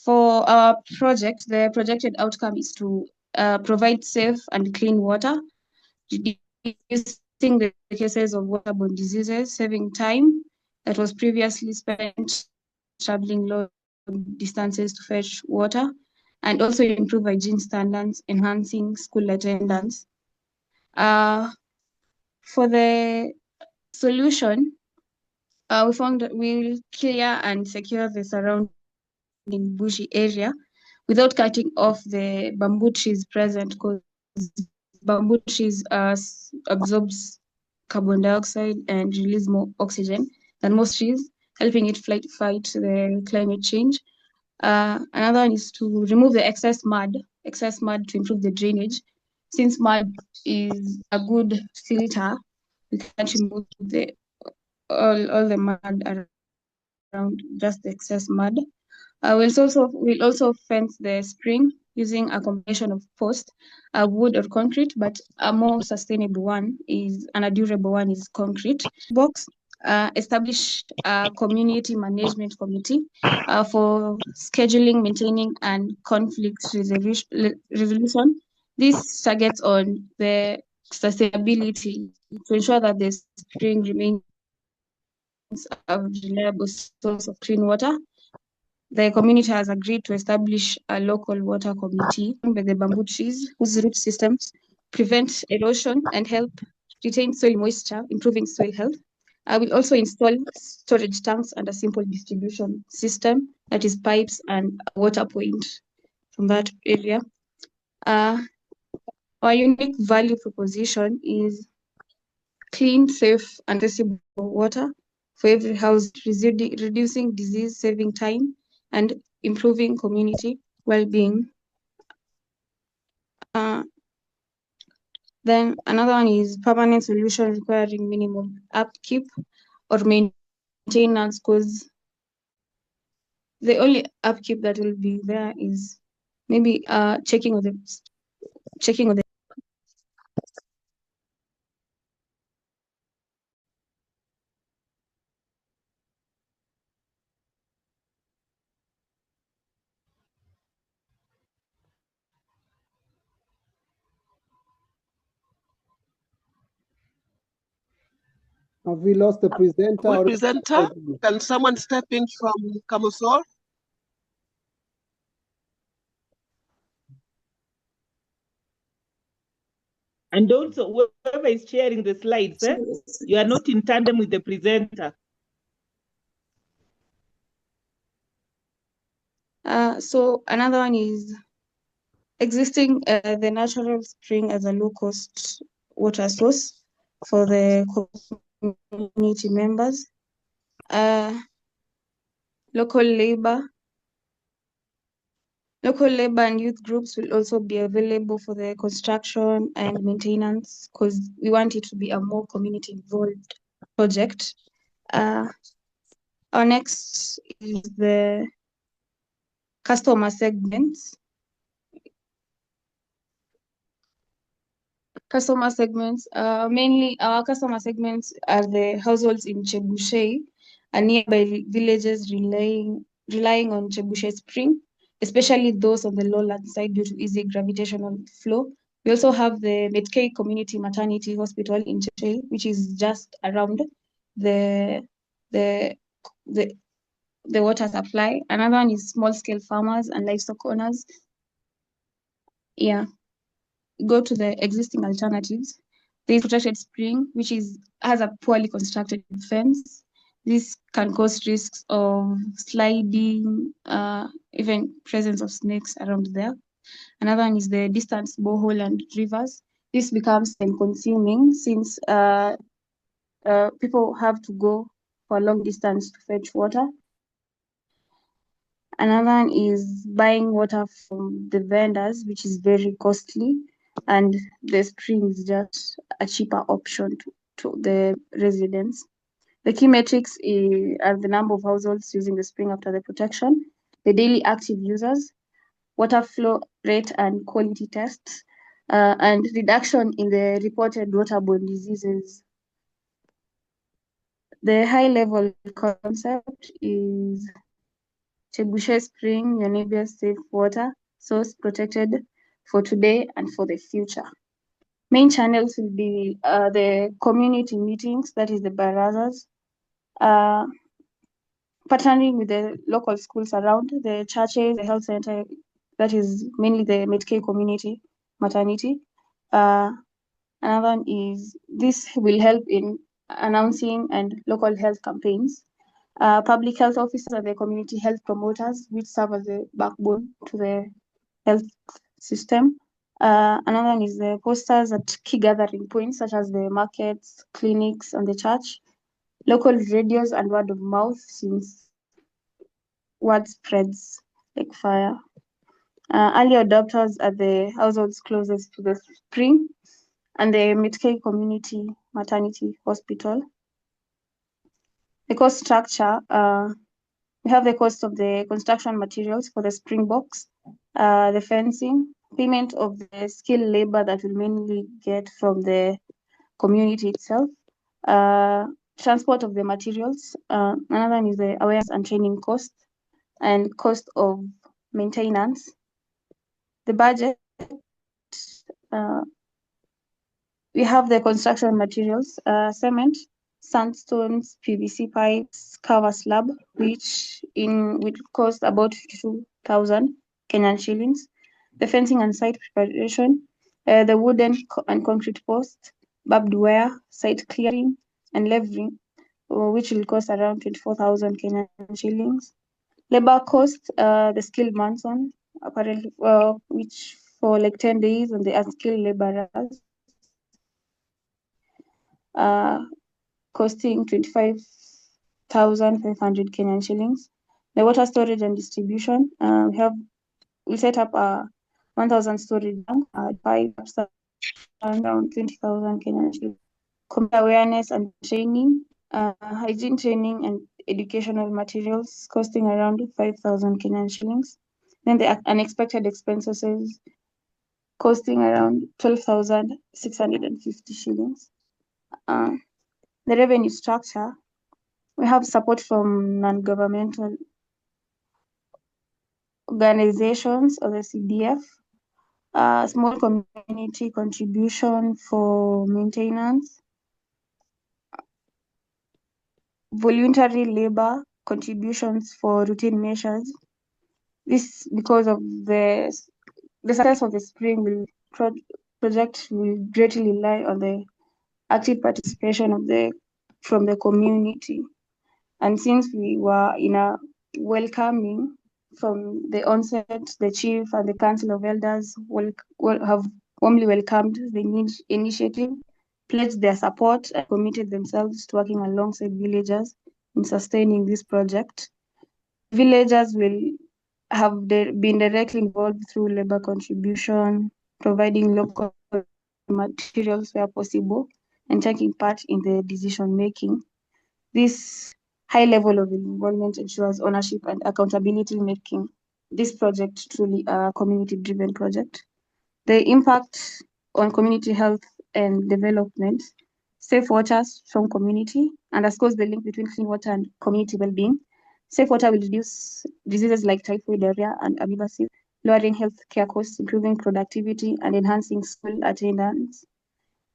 For our project, the projected outcome is to provide safe and clean water, reducing the cases of waterborne diseases, saving time that was previously spent traveling long distances to fetch water, and also improve hygiene standards, enhancing school attendance. For the solution, we found that we'll clear and secure the surrounding bushy area without cutting off the bamboo trees present, because bamboo trees absorbs carbon dioxide and release more oxygen than most trees, helping it fight the climate change. Another one is to remove the excess mud to improve the drainage. Since mud is a good filter, we can't remove all the mud around, just the excess mud. We'll also fence the spring using a combination of post, wood or concrete, but a more sustainable one and a durable one is concrete. Box, establish a community management committee for scheduling, maintaining, and conflict resolution. This targets on the sustainability to ensure that the spring remains a reliable source of clean water. The community has agreed to establish a local water committee by the bamboo trees, whose root systems prevent erosion and help retain soil moisture, improving soil health. I will also install storage tanks and a simple distribution system, that is pipes and a water point from that area. Our unique value proposition is clean, safe, and accessible water for every house, reducing disease, saving time, and improving community well-being. Then another one is permanent solution requiring minimum upkeep or maintenance, because the only upkeep that will be there is maybe checking of the. Have we lost the presenter? Presenter, can someone step in from Kamosor? And also, whoever is sharing the slides, you are not in tandem with the presenter. So another one is existing the natural spring as a low-cost water source for the community members. Local labor and youth groups will also be available for the construction and maintenance, because we want it to be a more community involved project. Our next is the customer segments. Mainly our customer segments are the households in Chebushei and nearby villages relying on Chebushei Spring, especially those on the lowland side due to easy gravitational flow. We also have the K Community Maternity Hospital in Chebushei, which is just around the water supply. Another one is small scale farmers and livestock owners. Yeah. Go to the existing alternatives. There is protected spring, which has a poorly constructed fence. This can cause risks of sliding, even presence of snakes around there. Another one is the distance borehole and rivers. This becomes time-consuming since people have to go for a long distance to fetch water. Another one is buying water from the vendors, which is very costly, and the spring is just a cheaper option to the residents. The key metrics are the number of households using the spring after the protection, the daily active users, water flow rate and quality tests, and reduction in the reported waterborne diseases. The high-level concept is Chebushei Spring, your neighbor's safe water source, protected for today and for the future. Main channels will be the community meetings, that is the barazas, partnering with the local schools around, the churches, the health center, that is mainly the K Community Maternity. Another one is, this will help in announcing and local health campaigns. Public health officers and the community health promoters, which serve as the backbone to the health system. Another one is the posters at key gathering points, such as the markets, clinics, and the church. Local radios and word of mouth, since word spreads like fire. Early adopters are the households closest to the spring, and the K Community Maternity Hospital. The cost structure, we have the cost of the construction materials for the spring box, the fencing, payment of the skilled labor that will mainly get from the community itself, transport of the materials. Another one is the awareness and training cost, and cost of maintenance. The budget, we have the construction materials, cement, sandstones, PVC pipes, cover slab, which will cost about 52,000 Kenyan shillings. The fencing and site preparation, the wooden and concrete posts, barbed wire, site clearing, and leveling, which will cost around 24,000 Kenyan shillings. Labor cost, the skilled mason, apparently, which for like 10 days, and the unskilled laborers, costing 25,500 Kenyan shillings. The water storage and distribution, we set up a 1,000 storage tank, 5 around 20,000 Kenyan shillings. Community awareness and training, hygiene training and educational materials costing around 5,000 Kenyan shillings. Then the unexpected expenses costing around 12,650 shillings. The revenue structure, we have support from non-governmental organizations or the CDF, small community contribution for maintenance, voluntary labor contributions for routine measures. This because of the success of the spring project will greatly rely on the active participation from the community. And since we were in a welcoming from the onset, the chief and the council of elders have warmly welcomed the initiative, pledged their support and committed themselves to working alongside villagers in sustaining this project. Villagers will have been directly involved through labor contribution, providing local materials where possible, and taking part in the decision making. This high level of involvement ensures ownership and accountability, making this project truly a community-driven project. The impact on community health and development, safe water from community, underscores the link between clean water and community well-being. Safe water will reduce diseases like typhoid, diarrhea, and amoeba, lowering healthcare costs, improving productivity, and enhancing school attendance.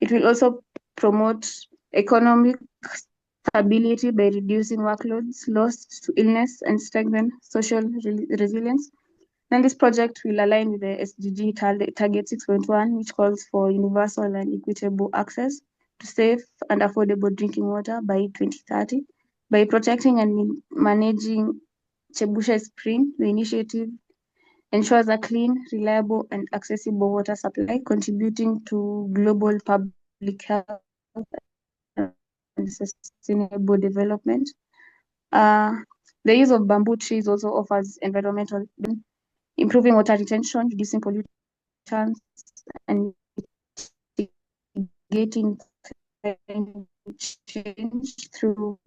It will also promote economic stability by reducing workloads lost to illness and strengthen social resilience. Then this project will align with the SDG target 6.1, which calls for universal and equitable access to safe and affordable drinking water by 2030. By protecting and managing Chebusha Spring, the initiative ensures a clean, reliable, and accessible water supply, contributing to global public health and sustainable development. The use of bamboo trees also offers environmental, improving water retention, reducing pollutants, and mitigating climate change through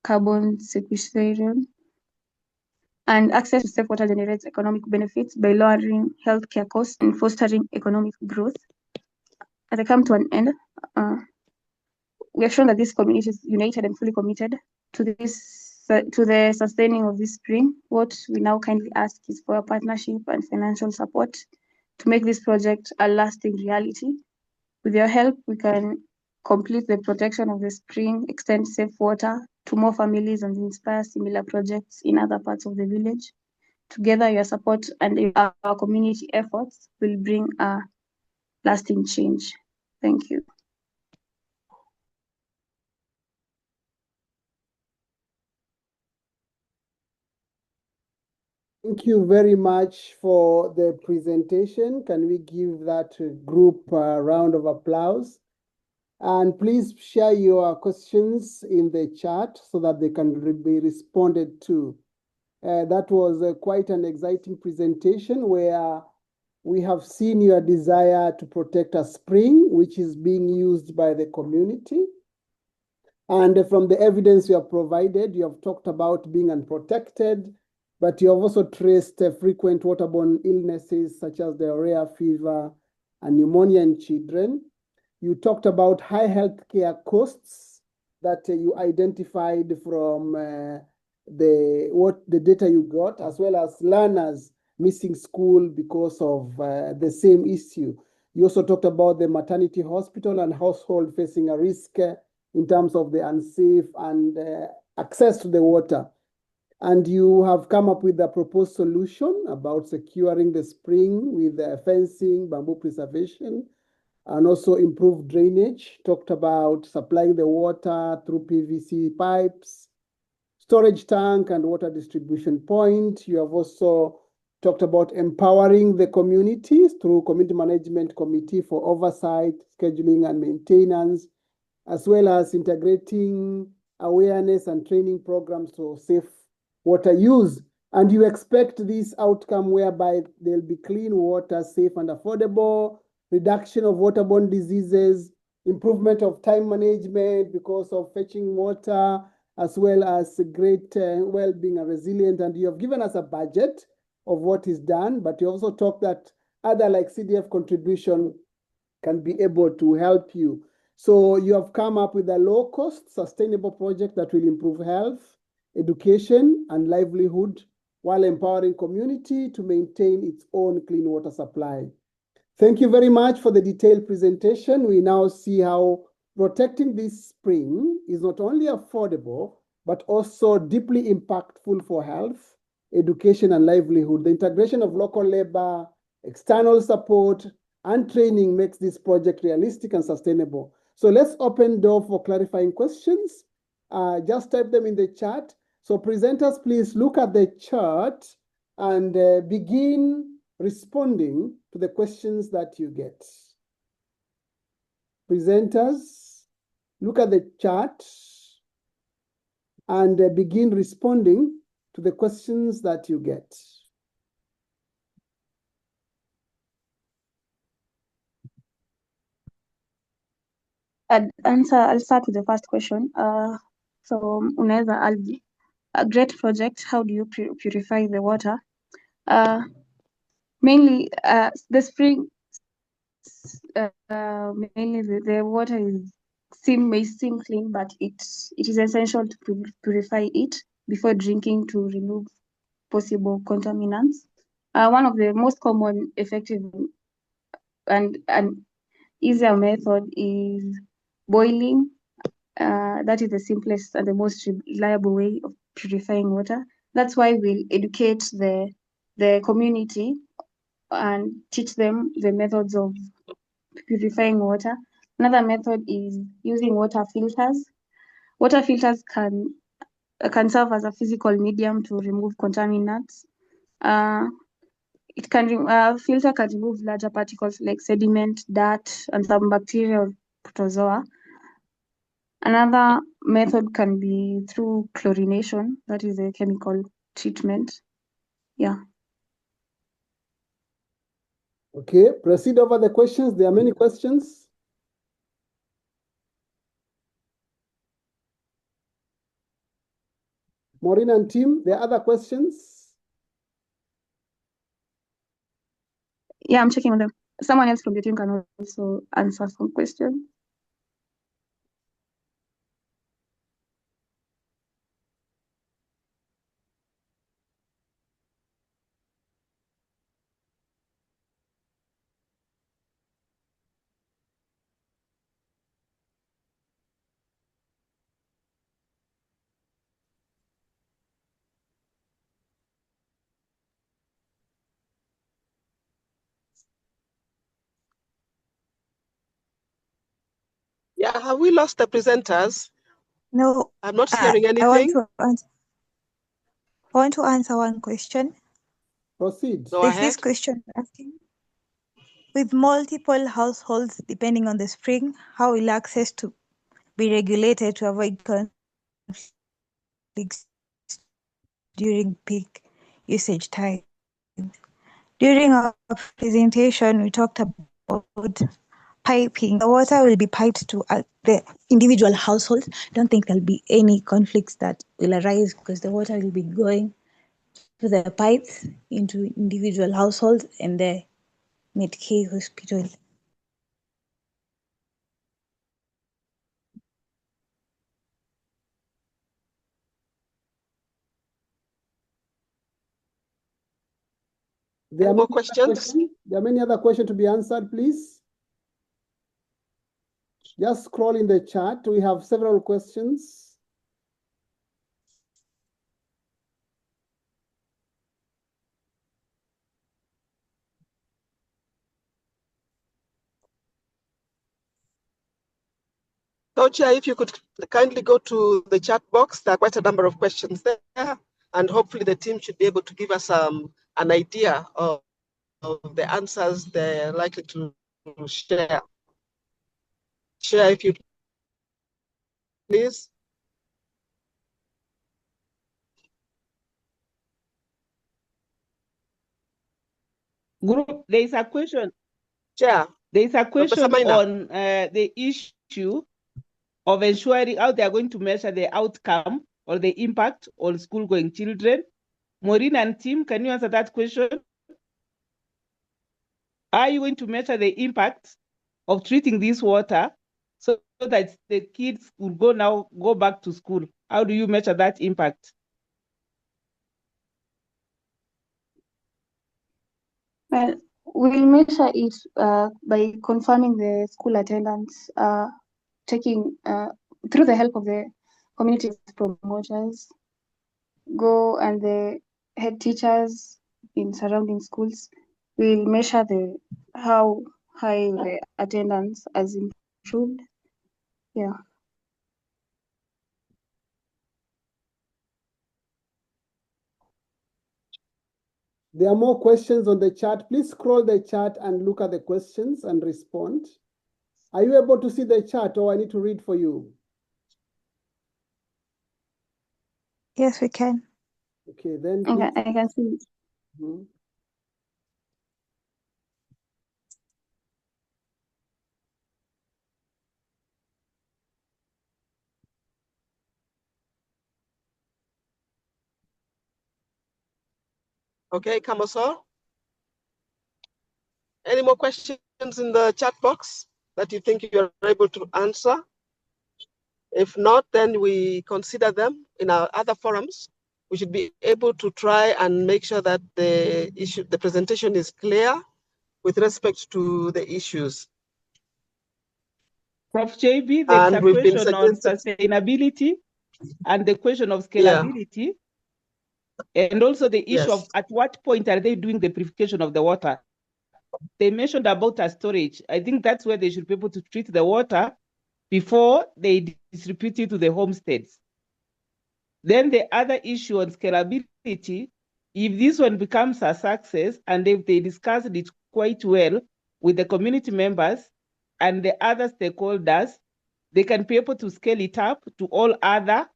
carbon sequestration. And access to safe water generates economic benefits by lowering healthcare costs and fostering economic growth. As I come to an end, we have shown that this community is united and fully committed to the sustaining of this spring. What we now kindly ask is for a partnership and financial support to make this project a lasting reality. With your help, we can complete the protection of the spring, extend safe water to more families, and inspire similar projects in other parts of the village. Together, your support and our community efforts will bring a lasting change. Thank you. Thank you very much for the presentation. Can we give that group a round of applause? And please share your questions in the chat so that they can be responded to. That was quite an exciting presentation where we have seen your desire to protect a spring, which is being used by the community. And from the evidence you have provided, you have talked about being unprotected, but you have also traced frequent waterborne illnesses such as diarrhea, fever, and pneumonia in children. You talked about high healthcare costs that you identified from the data you got, as well as learners missing school because of the same issue. You also talked about the maternity hospital and household facing a risk in terms of the unsafe and access to the water. And you have come up with a proposed solution about securing the spring with fencing, bamboo preservation, and also improved drainage. Talked about supplying the water through PVC pipes, storage tank, and water distribution point. You have also talked about empowering the communities through community management committee for oversight, scheduling, and maintenance, as well as integrating awareness and training programs for safe water use And you expect this outcome whereby there'll be clean water, safe and affordable, reduction of waterborne diseases, improvement of time management because of fetching water, as well as great well-being and resilient. And you have given us a budget of what is done, but you also talk that other like CDF contribution can be able to help you. So you have come up with a low-cost, sustainable project that will improve health, education, and livelihood while empowering community to maintain its own clean water supply. Thank you very much for the detailed presentation. We now see how protecting this spring is not only affordable, but also deeply impactful for health, education, and livelihood. The integration of local labor, external support, and training makes this project realistic and sustainable. So let's open door for clarifying questions. Just type them in the chat. So presenters, please look at the chart and begin responding to the questions that you get. Presenters, look at the chart and begin responding to the questions that you get. I'll start with the first question. So unaweza, a great project, how do you purify the water? Mainly, the spring, mainly the water may seem clean, but it is essential to purify it before drinking to remove possible contaminants. One of the most common, effective, and easier method is boiling. That is the simplest and the most reliable way of purifying water. That's why we'll educate the community and teach them the methods of purifying water. Another method is using water filters. Water filters can serve as a physical medium to remove contaminants. Filter can remove larger particles like sediment, dirt, and some bacteria or protozoa. Another method can be through chlorination, that is a chemical treatment. Yeah. Okay, proceed over the questions. There are many questions. Maureen and team, there are other questions? Yeah, I'm checking on them. Someone else from the team can also answer some questions. Yeah, have we lost the presenters? No. I'm not hearing anything. I want to answer one question. Proceed. Go There's ahead. this question asking, with multiple households depending on the spring, how will access to be regulated to avoid conflicts during peak usage time? During our presentation, we talked about piping. The water will be piped to the individual households. I don't think there'll be any conflicts that will arise because the water will be going to the pipes into individual households and the Med-K hospital. There are more many questions? There are many other questions to be answered, please. Just scroll in the chat. We have several questions. Co-Chair, if you could kindly go to the chat box, there are quite a number of questions there, and hopefully the team should be able to give us an idea of the answers they're likely to share. Share if you please. Group, there is a question. Chair. There is a question Maina. on the issue of ensuring how they are going to measure the outcome or the impact on school-going children. Maureen and Tim, can you answer that question? Are you going to measure the impact of treating this water so that the kids will go back to school? How do you measure that impact? Well, we'll measure it by confirming the school attendance, taking through the help of the community promoters, go and the head teachers in surrounding schools. We'll measure how high the attendance has improved. Yeah. There are more questions on the chat. Please scroll the chat and look at the questions and respond. Are you able to see the chat or I need to read for you? Yes, we can. Okay, then. Okay, I can see it. Mm-hmm. Okay, Kamosor. Any more questions in the chat box that you think you're able to answer? If not, then we consider them in our other forums. We should be able to try and make sure that the presentation is clear with respect to the issues. Prof. JB, there's a question on sustainability and the question of scalability, and also the issue of at what point are they doing the purification of the water? They mentioned about a storage. I think that's where they should be able to treat the water before they distribute it to the homesteads. Then the other issue on scalability, if this one becomes a success and if they discussed it quite well with the community members and the other stakeholders, they can be able to scale it up to all other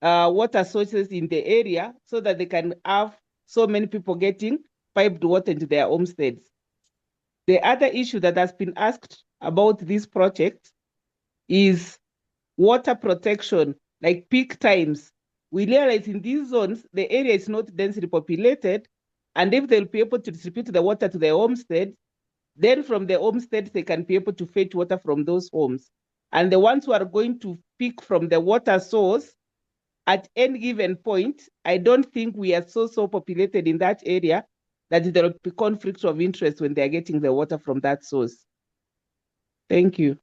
water sources in the area so that they can have so many people getting piped water into their homesteads. The other issue that has been asked about this project is water protection, like peak times. We realize in these zones, the area is not densely populated, and if they'll be able to distribute the water to the homestead, then from the homestead, they can be able to fetch water from those homes. And the ones who are going to pick from the water source, at any given point, I don't think we are so populated in that area that there will be conflicts of interest when they're getting the water from that source. Thank you.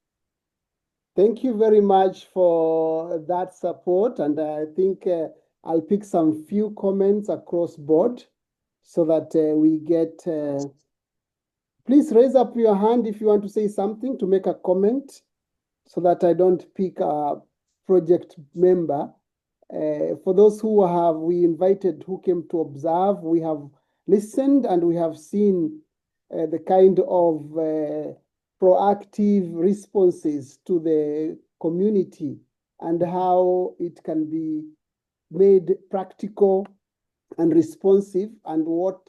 Thank you very much for that support. And I think I'll pick some few comments across board so that we get, please raise up your hand if you want to say something, to make a comment, so that I don't pick a project member. For those we invited who came to observe, we have listened and we have seen the kind of proactive responses to the community and how it can be made practical and responsive and what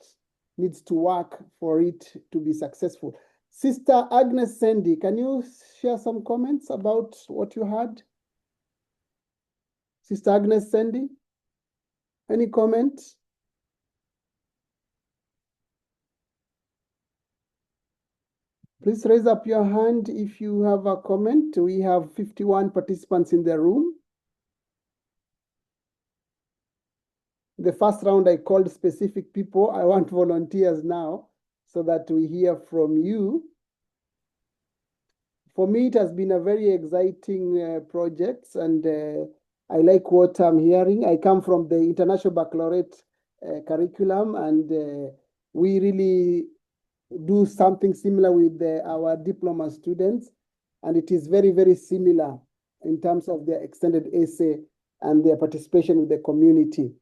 needs to work for it to be successful. Sister Agnes Sandy, can you share some comments about what you heard? Sister Agnes Sandy, any comments? Please raise up your hand if you have a comment. We have 51 participants in the room. The first round, I called specific people. I want volunteers now so that we hear from you. For me, it has been a very exciting project, and I like what I'm hearing. I come from the International Baccalaureate curriculum, and we really do something similar with our diploma students, and it is very, very similar in terms of their extended essay and their participation with the community.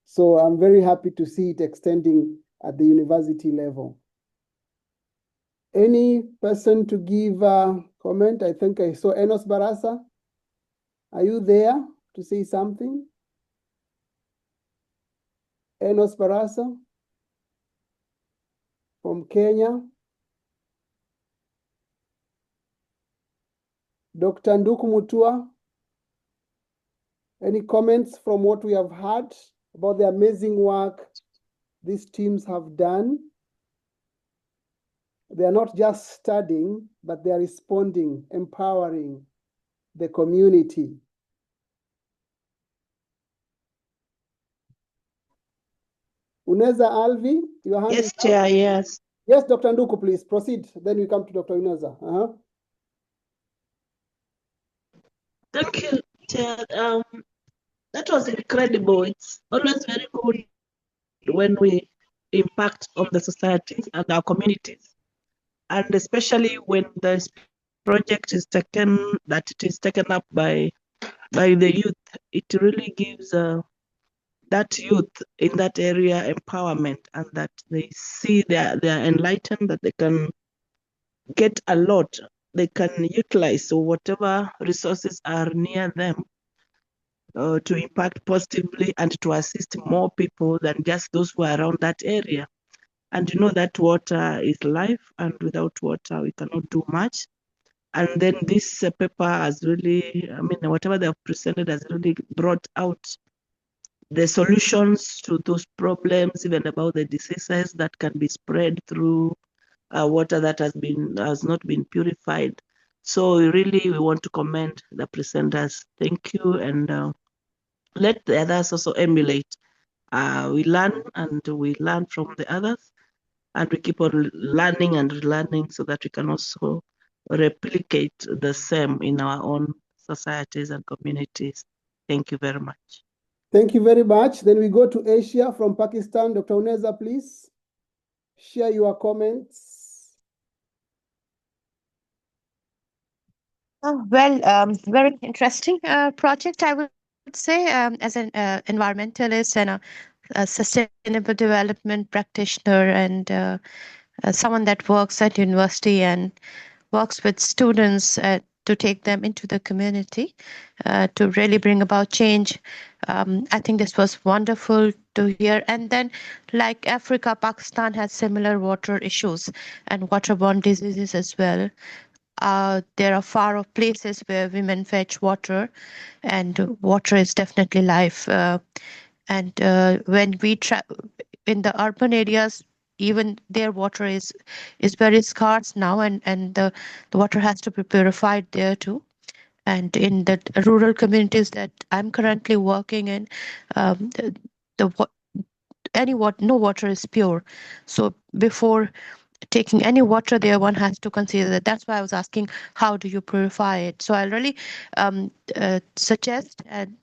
So I'm very happy to see it extending at the university level. Any person to give a comment? I think I saw Enos Barasa. Are you there to say something? Enos Barasa from Kenya. Dr. Nduku Mutua, any comments from what we have heard about the amazing work these teams have done? They are not just studying, but they are responding, empowering the community. Uneza Alvi, your hand. Yes, Chair, yes. Yes, Dr. Nduku, please proceed. Then we come to Dr. Uneza. Thank you, Chair. That was incredible. It's always very good when we impact on the societies and our communities, and especially when the project is taken up by the youth. It really gives that youth in that area empowerment, and that they see they are enlightened, that they can get a lot, they can utilize whatever resources are near them to impact positively and to assist more people than just those who are around that area. And you know that water is life, and without water we cannot do much. And then this paper has really, whatever they have presented has really brought out the solutions to those problems, even about the diseases that can be spread through water that has not been purified. So we want to commend the presenters. Thank you, and let the others also emulate. We learn from the others, and we keep on learning and relearning so that we can also replicate the same in our own societies and communities. Thank you very much. Thank you very much. Then we go to Asia from Pakistan. Dr. Uneza, please share your comments. Oh, well, very interesting project, I would say, as an environmentalist and a sustainable development practitioner, and someone that works at university and works with students to take them into the community to really bring about change. I think this was wonderful to hear. And then, like Africa, Pakistan has similar water issues and waterborne diseases as well. There are far off places where women fetch water, and water is definitely life. And when we in the urban areas, even their water is very scarce now, and the water has to be purified there too. And in the rural communities that I'm currently working in, no water is pure. So before taking any water there, one has to consider that. That's why I was asking, how do you purify it? So I'll really suggest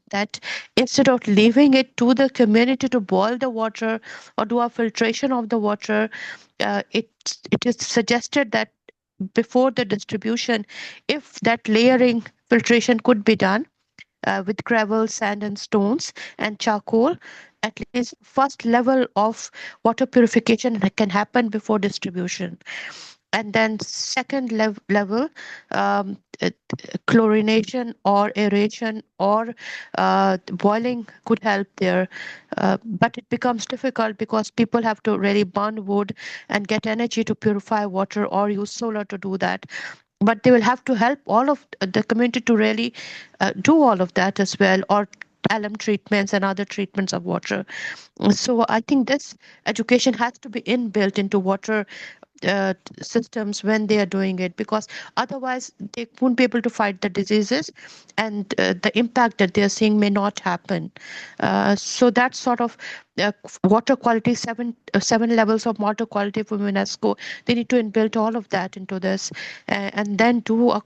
that instead of leaving it to the community to boil the water or do a filtration of the water, it is suggested that before the distribution, if that layering filtration could be done with gravel, sand, and stones and charcoal, at least first level of water purification can happen before distribution. And then second level, chlorination or aeration or boiling could help there. But it becomes difficult because people have to really burn wood and get energy to purify water or use solar to do that. But they will have to help all of the community to really do all of that as well, or alum treatments and other treatments of water. So I think this education has to be inbuilt into water systems when they are doing it, because otherwise they won't be able to fight the diseases, and the impact that they're seeing may not happen. So that's sort of water quality, seven levels of water quality from UNESCO. They need to inbuilt all of that into this, and then do a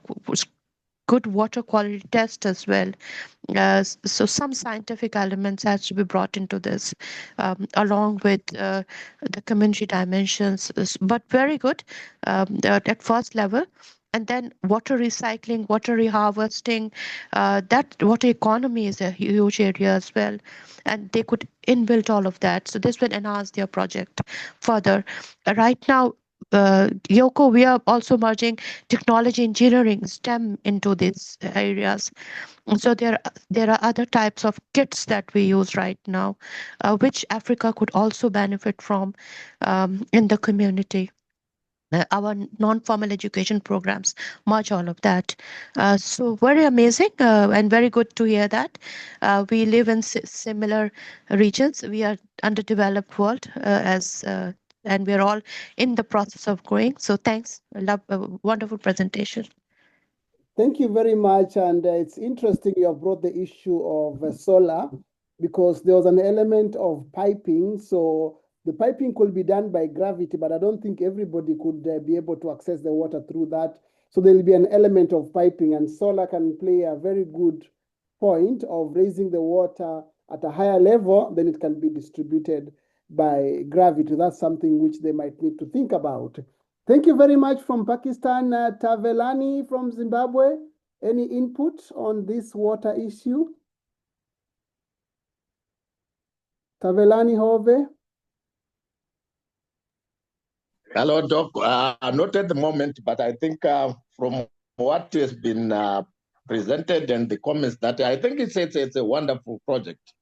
good water quality test as well. So some scientific elements has to be brought into this, along with the community dimensions. But very good at first level. And then water recycling, water reharvesting, that water economy is a huge area as well. And they could inbuilt all of that. So this will enhance their project further. Right now, Yoko, we are also merging technology, engineering, STEM into these areas. So there are other types of kits that we use right now, which Africa could also benefit from in the community. Our non-formal education programs, much all of that. So very amazing and very good to hear that. We live in similar regions. We are underdeveloped world and we're all in the process of growing. So thanks. Love a wonderful presentation. Thank you very much. And it's interesting you have brought the issue of solar, because there was an element of piping. So the piping could be done by gravity, but I don't think everybody could be able to access the water through that. So there will be an element of piping, and solar can play a very good point of raising the water at a higher level, then it can be distributed by gravity. That's something which they might need to think about. Thank you very much from Pakistan. Tavelani from Zimbabwe, any input on this water issue? Tavelani Hove? Hello, Doc. Not at the moment, but I think from what has been presented and the comments that I think it's a wonderful project.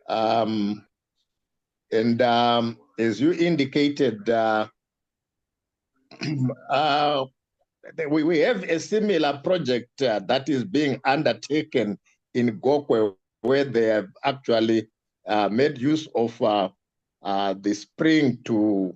And as you indicated, we have a similar project that is being undertaken in Gokwe, where they have actually made use of the spring to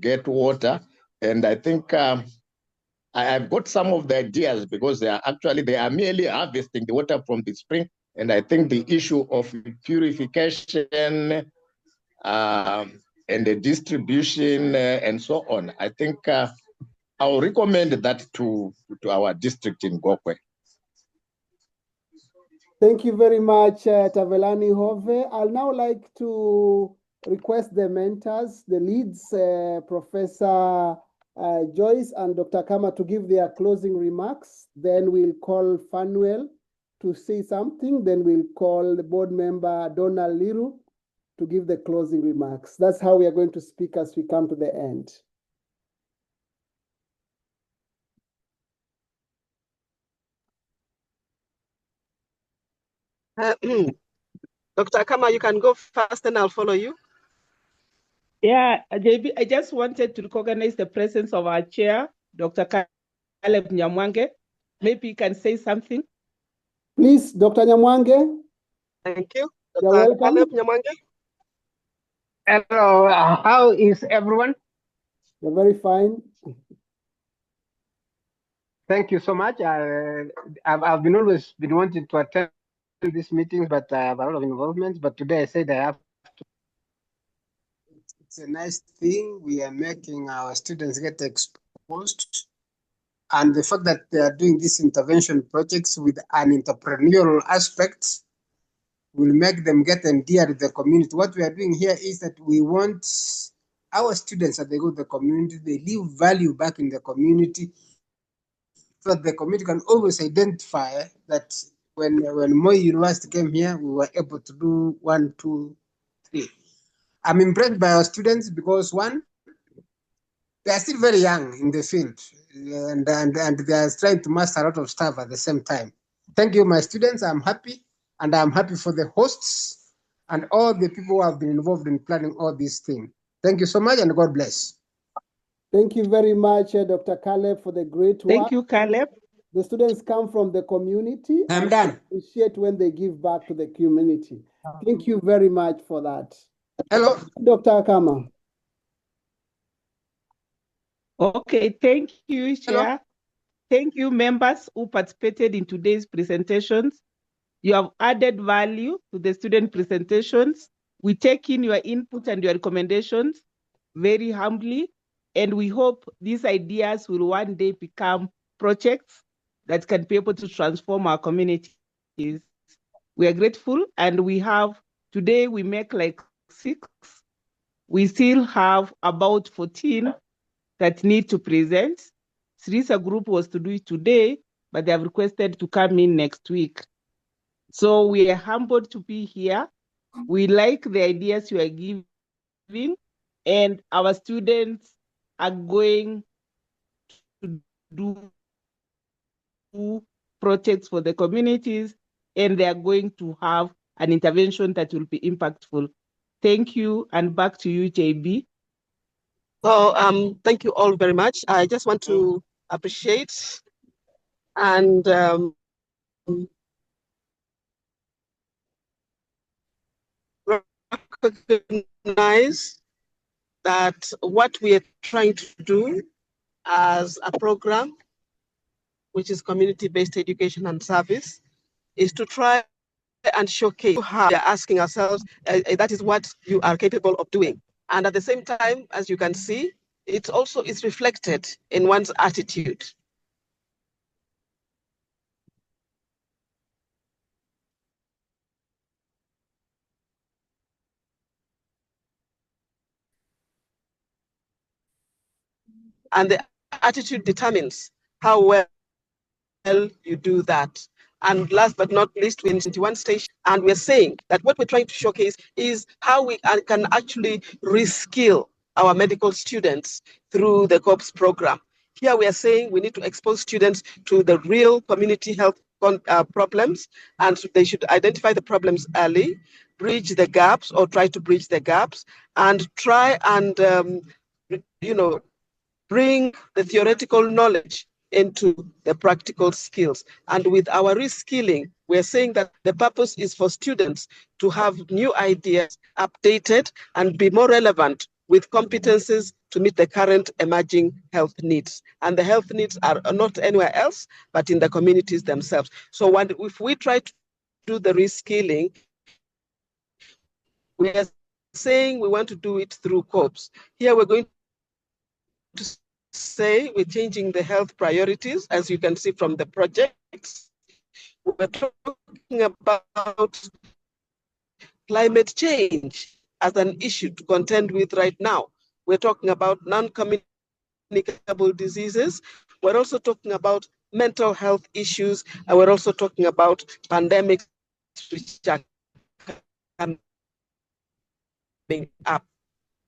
get water. And I think I've got some of the ideas, because they are merely harvesting the water from the spring. And I think the issue of purification and the distribution and so on, I think I'll recommend that to our district in Gokwe. Thank you very much, Tavelani Hove. I'll now like to request the mentors, the leads, Professor Joyce and Dr. Kama, to give their closing remarks. Then we'll call Fanuel to say something. Then we'll call the board member, Donald Liru, to give the closing remarks. That's how we are going to speak as we come to the end. Dr. Kama, you can go first and I'll follow you. Yeah, JB, I just wanted to recognize the presence of our chair, Dr. Caleb Nyamwange. Maybe you can say something. Please, Dr. Nyamwange. Thank you. You're Dr. welcome. Caleb Nyamwange. Hello, how is everyone? You're very fine. Thank you so much. I've been always been wanting to attend these meetings, but I have a lot of involvement. But today I said I have to. It's a nice thing. We are making our students get exposed. And the fact that they are doing these intervention projects with an entrepreneurial aspect will make them get endeared to the community. What we are doing here is that we want our students, as they go to the community, they leave value back in the community, so that the community can always identify that when Moi University came here, we were able to do 1, 2, 3. I'm impressed by our students because, one, they are still very young in the field, and they are trying to master a lot of stuff at the same time. Thank you, my students. I'm happy, and I'm happy for the hosts and all the people who have been involved in planning all these things. Thank you so much, and God bless. Thank you very much, Dr. Caleb, for the great work. Thank you, Caleb. The students come from the community. I'm done. Appreciate when they give back to the community. Thank you very much for that. Hello. Dr. Kama. Okay, thank you, Chair. Hello. Thank you, members who participated in today's presentations. You have added value to the student presentations. We take in your input and your recommendations very humbly, and we hope these ideas will one day become projects that can be able to transform our communities. We are grateful, and today we make like 6. We still have about 14 that need to present. Srisa group was to do it today, but they have requested to come in next week. So we are humbled to be here. We like the ideas you are giving, and our students are going to do projects for the communities, and they are going to have an intervention that will be impactful. Thank you, and back to you, JB. So thank you all very much. I just want to appreciate and recognize that what we are trying to do as a program, which is community-based education and service, is to try and showcase how we are asking ourselves, that is what you are capable of doing. And at the same time, as you can see, it also is reflected in one's attitude. And the attitude determines how well you do that. And last but not least, we're in 21 station, and we're saying that what we're trying to showcase is how we can actually reskill our medical students through the COPS program. Here we are saying we need to expose students to the real community health problems, and they should identify the problems early, bridge the gaps or try to bridge the gaps, and try and bring the theoretical knowledge into the practical skills. And with our reskilling, we're saying that the purpose is for students to have new ideas updated and be more relevant with competencies to meet the current emerging health needs. And the health needs are not anywhere else, but in the communities themselves. So if we try to do the reskilling, we are saying we want to do it through COPS. Here we're going to say we're changing the health priorities, as you can see from the projects. We're talking about climate change as an issue to contend with right now. We're talking about non-communicable diseases. We're also talking about mental health issues, and we're also talking about pandemics which are coming up.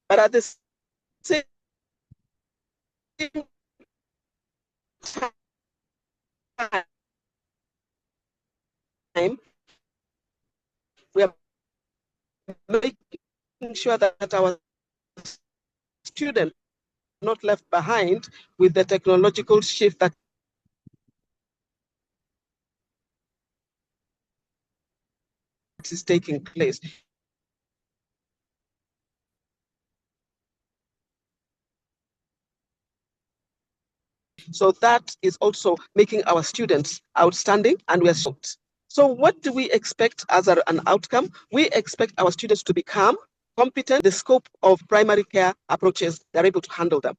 But at the same time, we are making sure that our students are not left behind with the technological shift that is taking place. So that is also making our students outstanding, and we are shocked. So what do we expect as an outcome? We expect our students to become competent in the scope of primary care approaches. They're able to handle them.